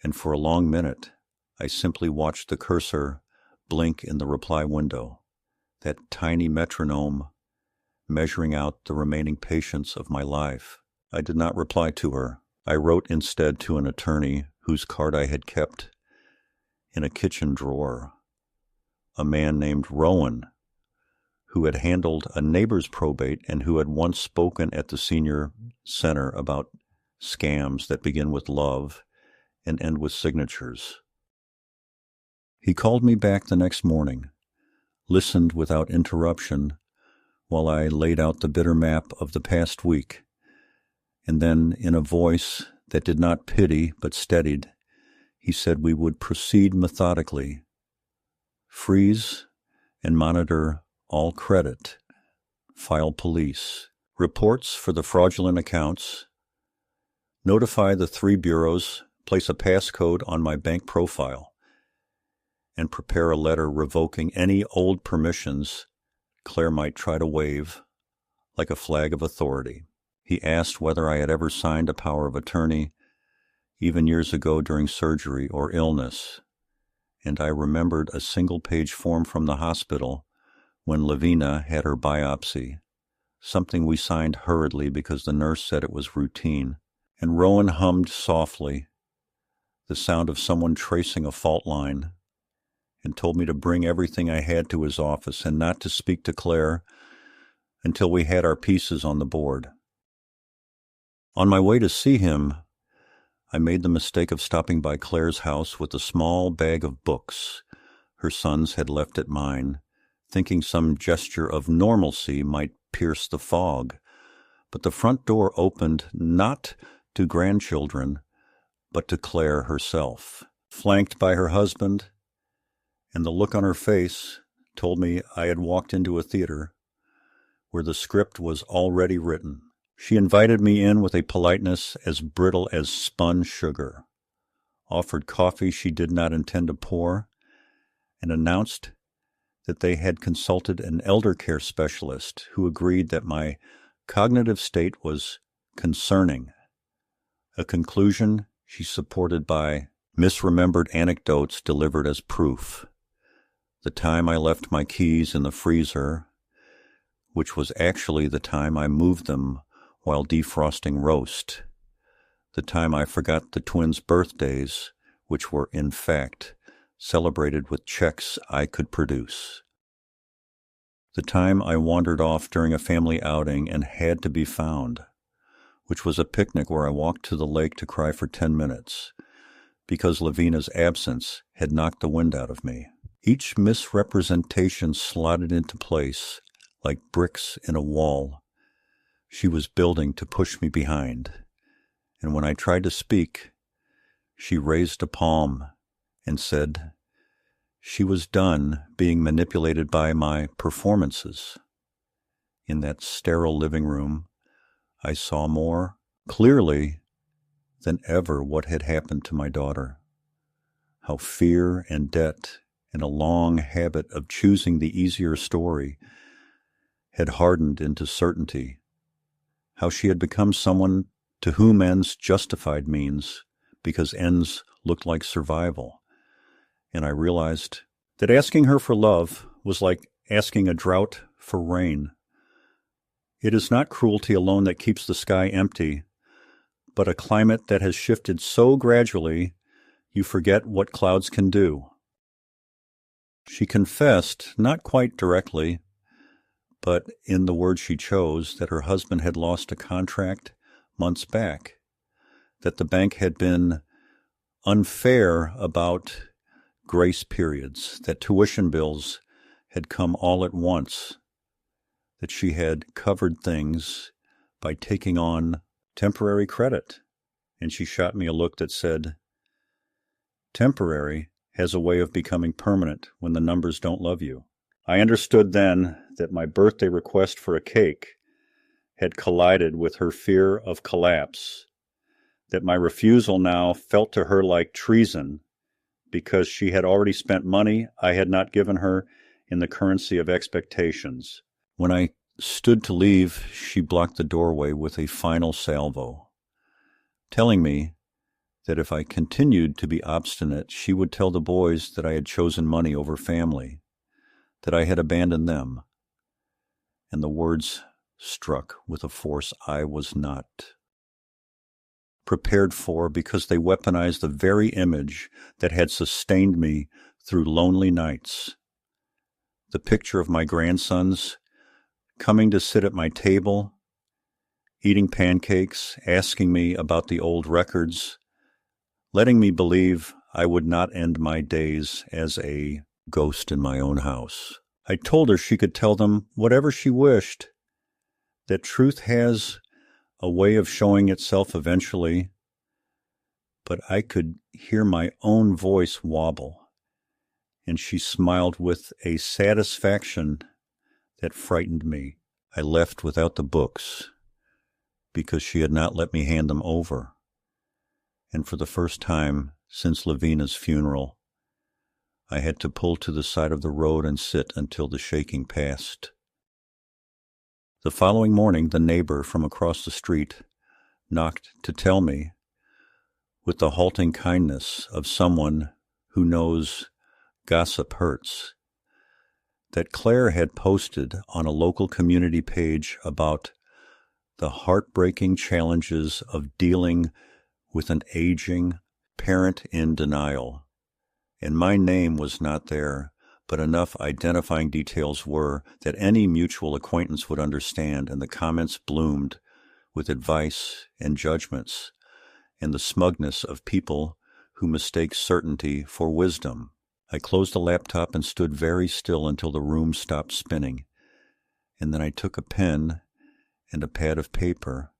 and for a long minute I simply watched the cursor blink in the reply window, that tiny metronome measuring out the remaining patience of my life. I did not reply to her. I wrote instead to an attorney whose card I had kept in a kitchen drawer, a man named Rowan, who had handled a neighbor's probate and who had once spoken at the senior center about scams that begin with love and end with signatures. He called me back the next morning, listened without interruption while I laid out the bitter map of the past week, and then, in a voice that did not pity but steadied, he said we would proceed methodically, freeze and monitor all credit, file police, reports for the fraudulent accounts, notify the 3 bureaus, place a passcode on my bank profile, and prepare a letter revoking any old permissions Claire might try to wave like a flag of authority. He asked whether I had ever signed a power of attorney, even years ago during surgery or illness, and I remembered a single-page form from the hospital when Lavina had her biopsy, something we signed hurriedly because the nurse said it was routine. And Rowan hummed softly, the sound of someone tracing a fault line, and told me to bring everything I had to his office and not to speak to Claire until we had our pieces on the board. On my way to see him, I made the mistake of stopping by Claire's house with a small bag of books her sons had left at mine, thinking some gesture of normalcy might pierce the fog. But the front door opened not to grandchildren, but to Claire herself, flanked by her husband, and the look on her face told me I had walked into a theater where the script was already written. She invited me in with a politeness as brittle as spun sugar, offered coffee she did not intend to pour, and announced that they had consulted an elder care specialist who agreed that my cognitive state was concerning, a conclusion she supported by misremembered anecdotes delivered as proof. The time I left my keys in the freezer, which was actually the time I moved them while defrosting roast. The time I forgot the twins' birthdays, which were, in fact, celebrated with checks I could produce. The time I wandered off during a family outing and had to be found, which was a picnic where I walked to the lake to cry for 10 minutes, because Lavina's absence had knocked the wind out of me. Each misrepresentation slotted into place like bricks in a wall she was building to push me behind, and when I tried to speak, she raised a palm and said she was done being manipulated by my performances. In that sterile living room, I saw more clearly than ever what had happened to my daughter, how fear and debt and a long habit of choosing the easier story had hardened into certainty, how she had become someone to whom ends justified means because ends looked like survival. And I realized that asking her for love was like asking a drought for rain. It is not cruelty alone that keeps the sky empty, but a climate that has shifted so gradually you forget what clouds can do. She confessed, not quite directly, but in the words she chose, that her husband had lost a contract months back, that the bank had been unfair about grace periods, that tuition bills had come all at once, that she had covered things by taking on temporary credit. And she shot me a look that said, temporary has a way of becoming permanent when the numbers don't love you. I understood then that my birthday request for a cake had collided with her fear of collapse, that my refusal now felt to her like treason because she had already spent money I had not given her in the currency of expectations. When I stood to leave, she blocked the doorway with a final salvo, telling me that if I continued to be obstinate, she would tell the boys that I had chosen money over family, that I had abandoned them. And the words struck with a force I was not prepared for, because they weaponized the very image that had sustained me through lonely nights. The picture of my grandsons coming to sit at my table, eating pancakes, asking me about the old records, letting me believe I would not end my days as a ghost in my own house. I told her she could tell them whatever she wished, that truth has a way of showing itself eventually, but I could hear my own voice wobble, and she smiled with a satisfaction that frightened me. I left without the books because she had not let me hand them over, and for the first time since Lavina's funeral, I had to pull to the side of the road and sit until the shaking passed. The following morning, the neighbor from across the street knocked to tell me, with the halting kindness of someone who knows gossip hurts, that Claire had posted on a local community page about the heartbreaking challenges of dealing with an aging parent in denial. And my name was not there, but enough identifying details were that any mutual acquaintance would understand, and the comments bloomed with advice and judgments and the smugness of people who mistake certainty for wisdom. I closed the laptop and stood very still until the room stopped spinning, and then I took a pen and a pad of paper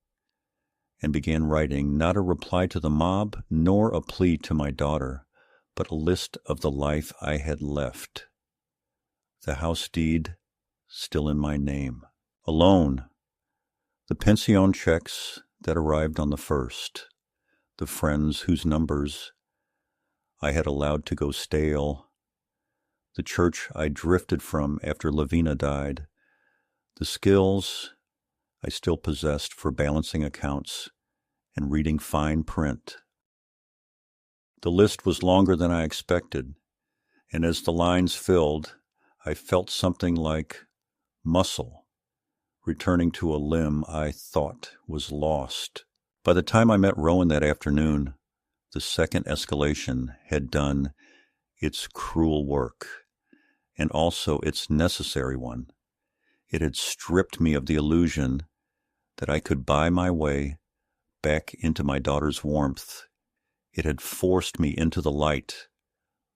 and began writing, not a reply to the mob nor a plea to my daughter, but a list of the life I had left. The house deed still in my name. Alone. The pension checks that arrived on the 1st. The friends whose numbers I had allowed to go stale. The church I drifted from after Lavina died. The skills I still possessed for balancing accounts and reading fine print. The list was longer than I expected, and as the lines filled, I felt something like muscle returning to a limb I thought was lost. By the time I met Rowan that afternoon, the second escalation had done its cruel work, and also its necessary one. It had stripped me of the illusion that I could buy my way back into my daughter's warmth. It had forced me into the light,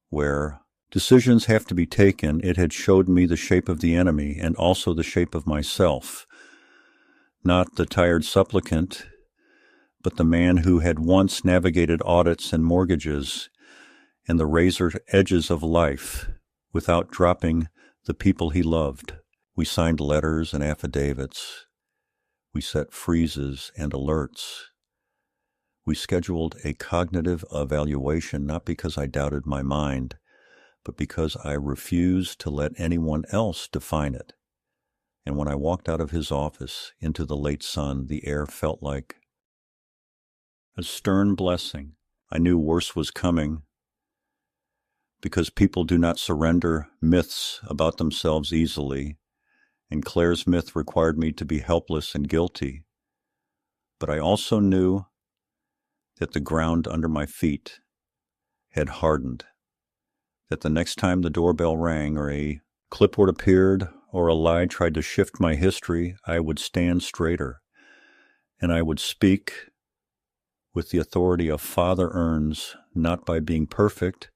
where decisions have to be taken. It had showed me the shape of the enemy and also the shape of myself. Not the tired supplicant, but the man who had once navigated audits and mortgages and the razor edges of life without dropping the people he loved. We signed letters and affidavits. We set freezes and alerts. We scheduled a cognitive evaluation, not because I doubted my mind, but because I refused to let anyone else define it. And when I walked out of his office into the late sun, the air felt like a stern blessing. I knew worse was coming, because people do not surrender myths about themselves easily, and Claire's myth required me to be helpless and guilty. But I also knew that the ground under my feet had hardened, that the next time the doorbell rang or a clipboard appeared or a lie tried to shift my history, I would stand straighter, and I would speak with the authority a father earns, not by being perfect,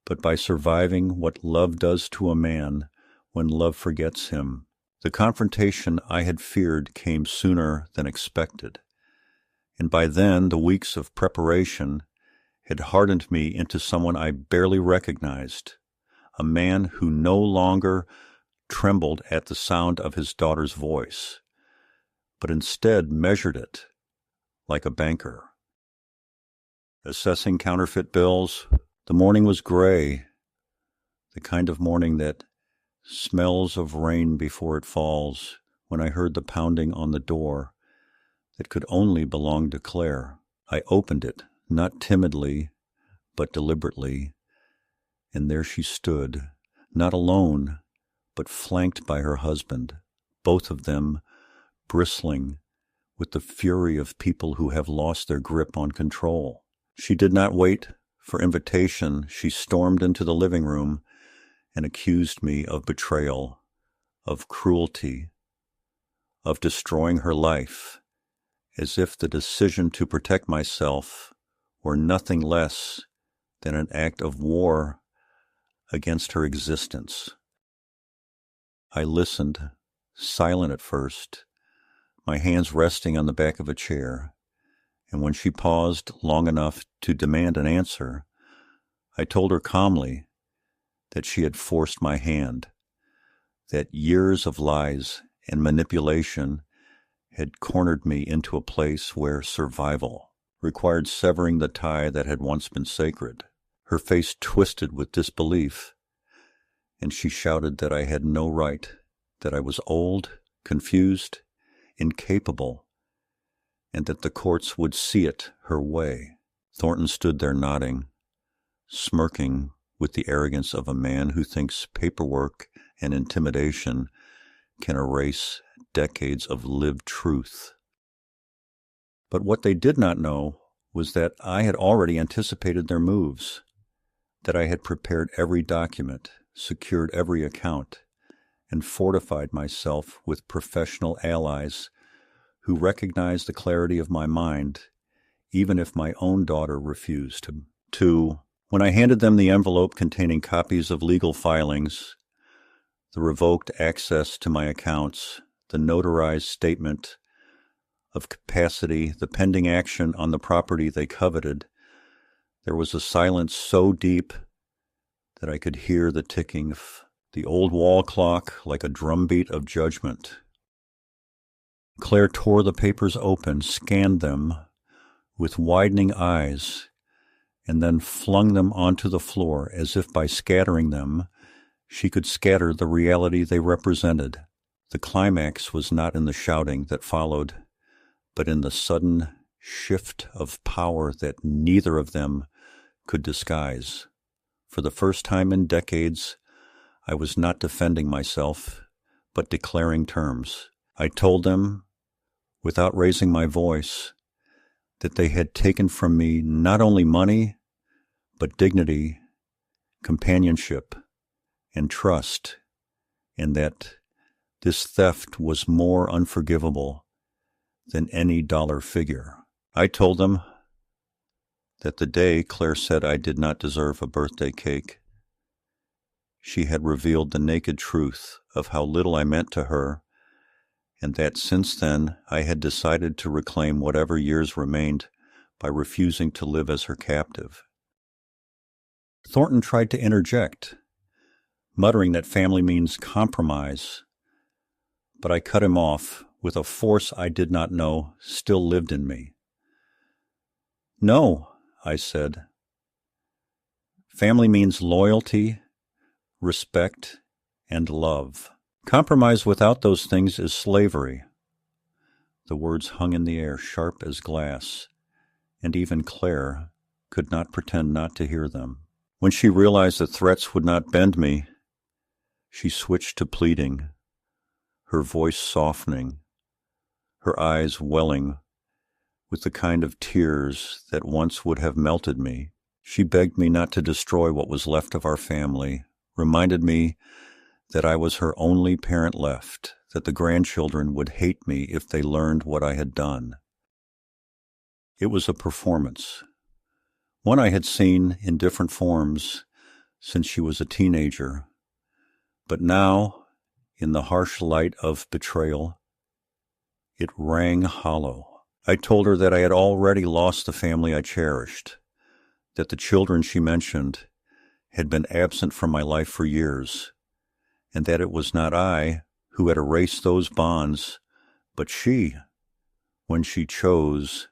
but by surviving what love does to a man when love forgets him. The confrontation I had feared came sooner than expected, and by then the weeks of preparation had hardened me into someone I barely recognized, a man who no longer trembled at the sound of his daughter's voice, but instead measured it like a banker. Assessing counterfeit bills, the morning was gray, the kind of morning that smells of rain before it falls, when I heard the pounding on the door that could only belong to Claire. I opened it, not timidly, but deliberately, and there she stood, not alone, but flanked by her husband, both of them bristling with the fury of people who have lost their grip on control. She did not wait for invitation. She stormed into the living room and accused me of betrayal, of cruelty, of destroying her life, as if the decision to protect myself were nothing less than an act of war against her existence. I listened, silent at first, my hands resting on the back of a chair, and when she paused long enough to demand an answer, I told her calmly that she had forced my hand, that years of lies and manipulation had cornered me into a place where survival required severing the tie that had once been sacred. Her face twisted with disbelief, and she shouted that I had no right, that I was old, confused, incapable, and that the courts would see it her way. Thornton stood there nodding, smirking with the arrogance of a man who thinks paperwork and intimidation can erase decades of lived truth. But what they did not know was that I had already anticipated their moves, that I had prepared every document, secured every account, and fortified myself with professional allies who recognized the clarity of my mind, even if my own daughter refused to. When I handed them the envelope containing copies of legal filings, the revoked access to my accounts, the notarized statement of capacity, the pending action on the property they coveted, there was a silence so deep that I could hear the ticking of the old wall clock like a drumbeat of judgment. Claire tore the papers open, scanned them with widening eyes, and then flung them onto the floor as if by scattering them she could scatter the reality they represented. The climax was not in the shouting that followed, but in the sudden shift of power that neither of them could disguise. For the first time in decades, I was not defending myself, but declaring terms. I told them, without raising my voice, that they had taken from me not only money, but dignity, companionship, and trust, and that this theft was more unforgivable than any dollar figure. I told them that the day Claire said I did not deserve a birthday cake, she had revealed the naked truth of how little I meant to her, and that since then I had decided to reclaim whatever years remained by refusing to live as her captive. Thornton tried to interject, muttering that family means compromise, but I cut him off with a force I did not know still lived in me. No, I said. Family means loyalty, respect, and love. Compromise without those things is slavery. The words hung in the air, sharp as glass, and even Claire could not pretend not to hear them. When she realized that threats would not bend me, she switched to pleading. her voice softening, her eyes welling with the kind of tears that once would have melted me. She begged me not to destroy what was left of our family, reminded me that I was her only parent left, that the grandchildren would hate me if they learned what I had done. It was a performance, one I had seen in different forms since she was a teenager, but now, in the harsh light of betrayal, it rang hollow. I told her that I had already lost the family I cherished, that the children she mentioned had been absent from my life for years, and that it was not I who had erased those bonds, but she, when she chose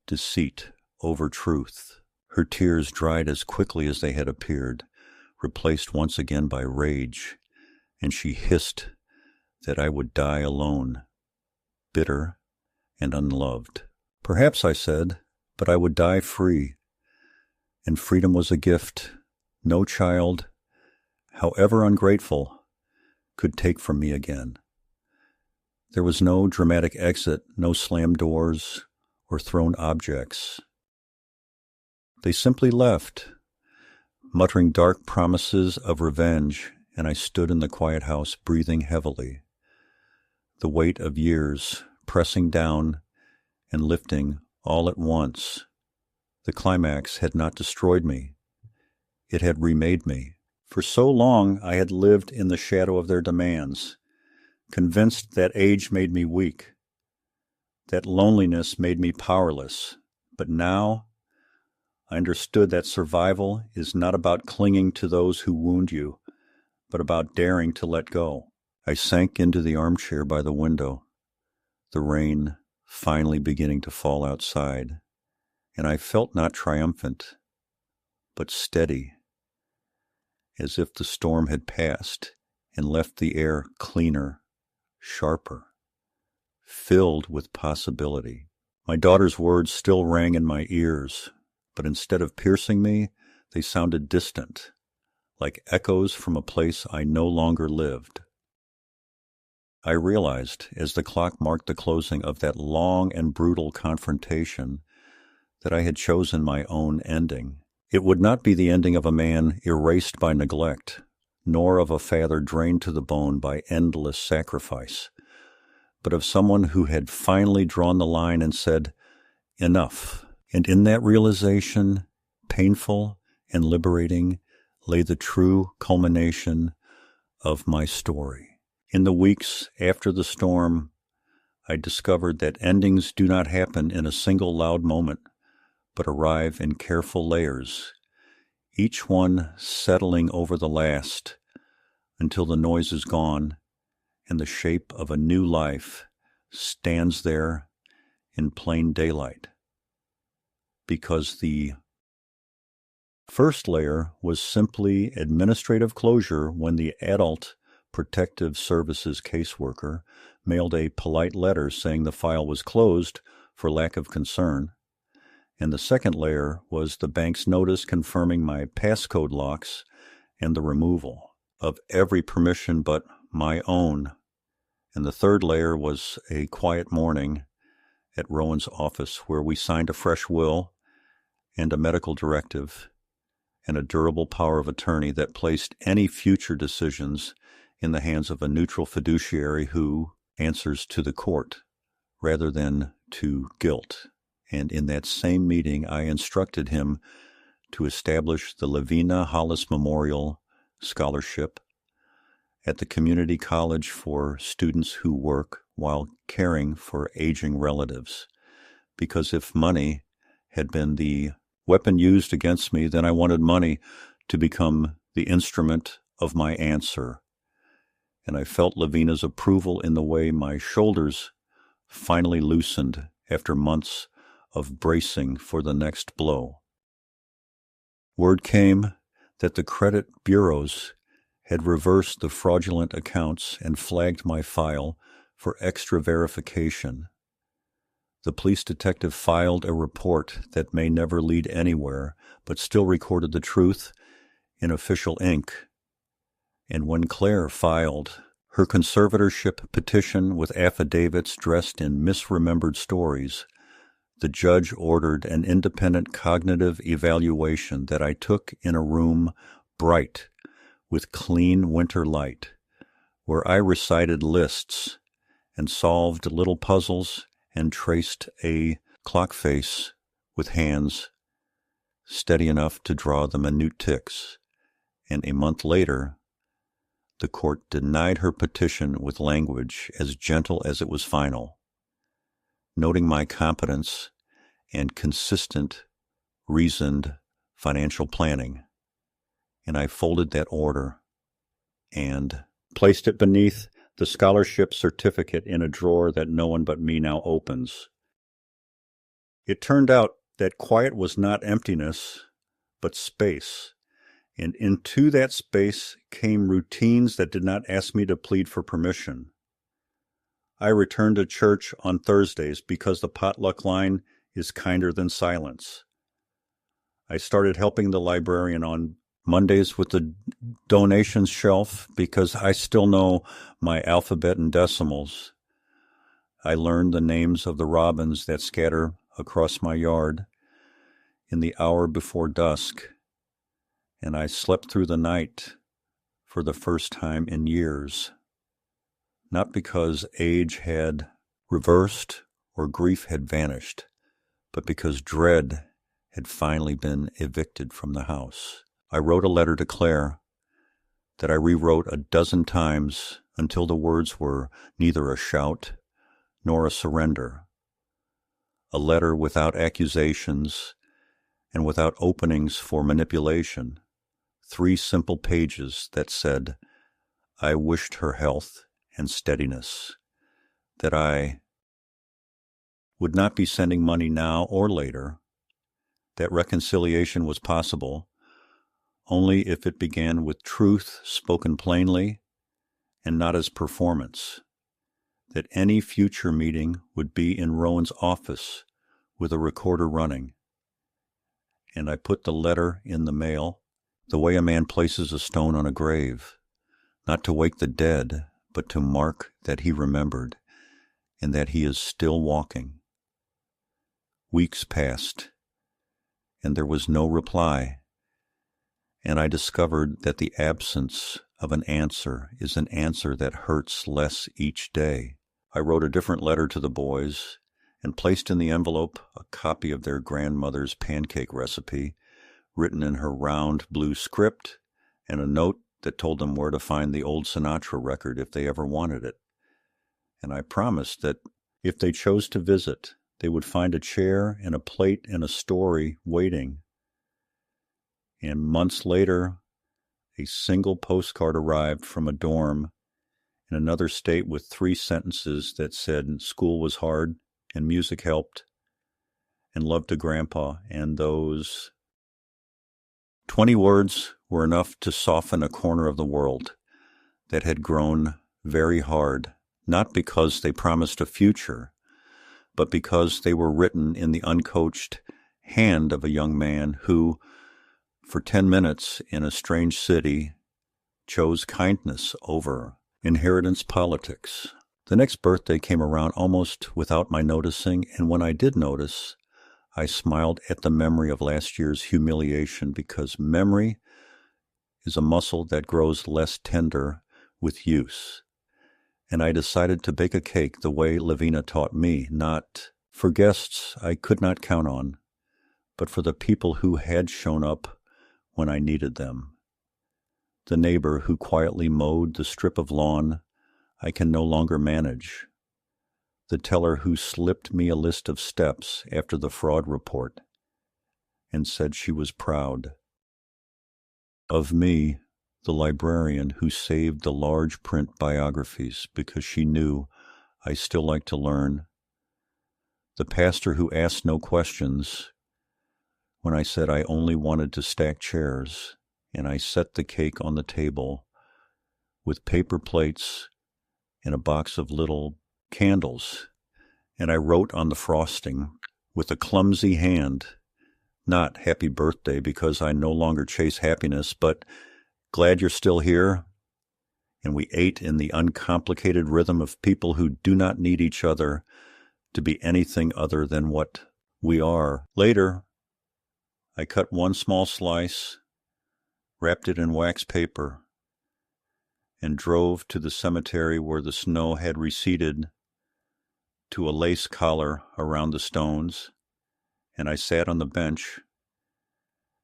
deceit over truth. Her tears dried as quickly as they had appeared, replaced once again by rage, and she hissed that I would die alone, bitter and unloved. Perhaps, I said, but I would die free, and freedom was a gift no child, however ungrateful, could take from me again. There was no dramatic exit, no slammed doors or thrown objects. They simply left, muttering dark promises of revenge, and I stood in the quiet house breathing heavily, the weight of years pressing down and lifting all at once. The climax had not destroyed me. It had remade me. For so long I had lived in the shadow of their demands, convinced that age made me weak, that loneliness made me powerless. But now I understood that survival is not about clinging to those who wound you, but about daring to let go. I sank into the armchair by the window, the rain finally beginning to fall outside, and I felt not triumphant, but steady, as if the storm had passed and left the air cleaner, sharper, filled with possibility. My daughter's words still rang in my ears, but instead of piercing me, they sounded distant, like echoes from a place I no longer lived. I realized, as the clock marked the closing of that long and brutal confrontation, that I had chosen my own ending. It would not be the ending of a man erased by neglect, nor of a father drained to the bone by endless sacrifice, but of someone who had finally drawn the line and said, "Enough." And in that realization, painful and liberating, lay the true culmination of my story. In the weeks after the storm, I discovered that endings do not happen in a single loud moment, but arrive in careful layers, each one settling over the last until the noise is gone and the shape of a new life stands there in plain daylight. Because the first layer was simply administrative closure when the Adult Protective Services caseworker mailed a polite letter saying the file was closed for lack of concern, and the second layer was the bank's notice confirming my passcode locks and the removal of every permission but my own. And the third layer was a quiet morning at Rowan's office where we signed a fresh will and a medical directive and a durable power of attorney that placed any future decisions in the hands of a neutral fiduciary who answers to the court rather than to guilt. And in that same meeting, I instructed him to establish the Lavina Hollis Memorial Scholarship at the community college for students who work while caring for aging relatives. Because if money had been the weapon used against me, then I wanted money to become the instrument of my answer. And I felt Lavina's approval in the way my shoulders finally loosened after months of bracing for the next blow. Word came that the credit bureaus had reversed the fraudulent accounts and flagged my file for extra verification. The police detective filed a report that may never lead anywhere, but still recorded the truth in official ink. And when Claire filed Her conservatorship petition with affidavits dressed in misremembered stories, the judge ordered an independent cognitive evaluation that I took in a room bright with clean winter light, where I recited lists and solved little puzzles and traced a clock face with hands steady enough to draw the minute ticks. And a month later, the court denied her petition with language as gentle as it was final, noting my competence and consistent, reasoned financial planning. And I folded that order and placed it beneath the scholarship certificate in a drawer that no one but me now opens. It turned out that quiet was not emptiness, but space. And into that space came routines that did not ask me to plead for permission. I returned to church on Thursdays because the potluck line is kinder than silence. I started helping the librarian on Mondays with the donations shelf because I still know my alphabet and decimals. I learned the names of the robins that scatter across my yard in the hour before dusk, and I slept through the night for the first time in years, not because age had reversed or grief had vanished, but because dread had finally been evicted from the house. I wrote a letter to Claire that I rewrote a dozen times until the words were neither a shout nor a surrender. A letter without accusations and without openings for manipulation. 3 simple pages that said, I wished her health and steadiness, that I would not be sending money now or later, that reconciliation was possible only if it began with truth spoken plainly and not as performance, that any future meeting would be in Rowan's office with a recorder running. And I put the letter in the mail the way a man places a stone on a grave, not to wake the dead, but to mark that he remembered and that he is still walking. Weeks passed, and there was no reply, and I discovered that the absence of an answer is an answer that hurts less each day. I wrote a different letter to the boys and placed in the envelope a copy of their grandmother's pancake recipe, written in her round blue script, and a note that told them where to find the old Sinatra record if they ever wanted it. And I promised that if they chose to visit, they would find a chair and a plate and a story waiting. And months later, a single postcard arrived from a dorm in another state with 3 sentences that said school was hard and music helped and loved to grandpa, and those 20 words were enough to soften a corner of the world that had grown very hard, not because they promised a future, but because they were written in the uncoached hand of a young man who, for 10 minutes in a strange city, chose kindness over inheritance politics. The next birthday came around almost without my noticing, and when I did notice, I smiled at the memory of last year's humiliation, because memory is a muscle that grows less tender with use. And I decided to bake a cake the way Lavina taught me, not for guests I could not count on, but for the people who had shown up when I needed them. The neighbor who quietly mowed the strip of lawn I can no longer manage. The teller who slipped me a list of steps after the fraud report and said she was proud. Of me, the librarian who saved the large print biographies because she knew I still liked to learn. The pastor who asked no questions when I said I only wanted to stack chairs, and I set the cake on the table with paper plates and a box of little candles, and I wrote on the frosting with a clumsy hand, not happy birthday because I no longer chase happiness, but glad you're still here, and we ate in the uncomplicated rhythm of people who do not need each other to be anything other than what we are. Later, I cut one small slice, wrapped it in wax paper, and drove to the cemetery where the snow had receded to a lace collar around the stones, and I sat on the bench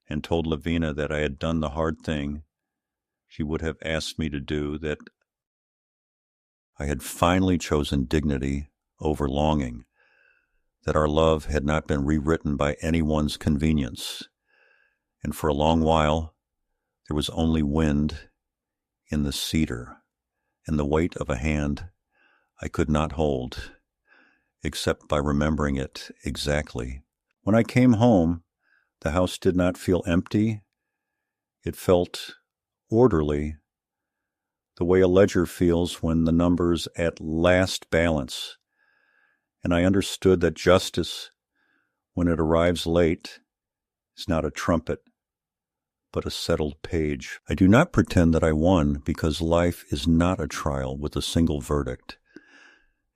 and told Lavina that I had done the hard thing she would have asked me to do, that I had finally chosen dignity over longing, that our love had not been rewritten by anyone's convenience, and for a long while there was only wind in the cedar and the weight of a hand I could not hold, except by remembering it exactly. When I came home, the house did not feel empty. It felt orderly, the way a ledger feels when the numbers at last balance. And I understood that justice, when it arrives late, is not a trumpet, but a settled page. I do not pretend that I won, because life is not a trial with a single verdict.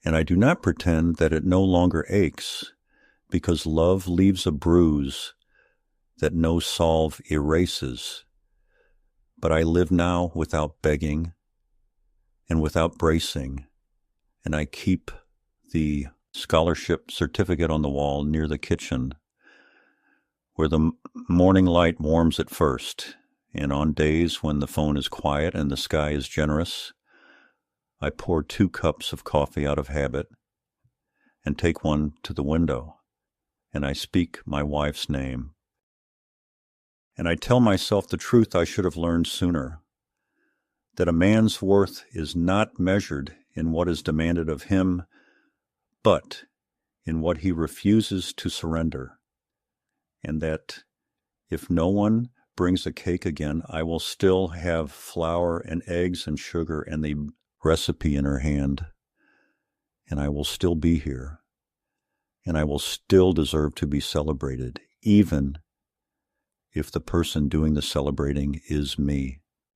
And I do not pretend that it no longer aches, because love leaves a bruise that no salve erases. But I live now without begging and without bracing, and I keep the scholarship certificate on the wall near the kitchen, where the morning light warms it first, and on days when the phone is quiet and the sky is generous, I pour 2 cups of coffee out of habit and take one to the window, and I speak my wife's name. And I tell myself the truth I should have learned sooner, that a man's worth is not measured in what is demanded of him, but in what he refuses to surrender, and that if no one brings a cake again, I will still have flour and eggs and sugar and the recipe in her hand, and I will still be here, and I will still deserve to be celebrated, even if the person doing the celebrating is me.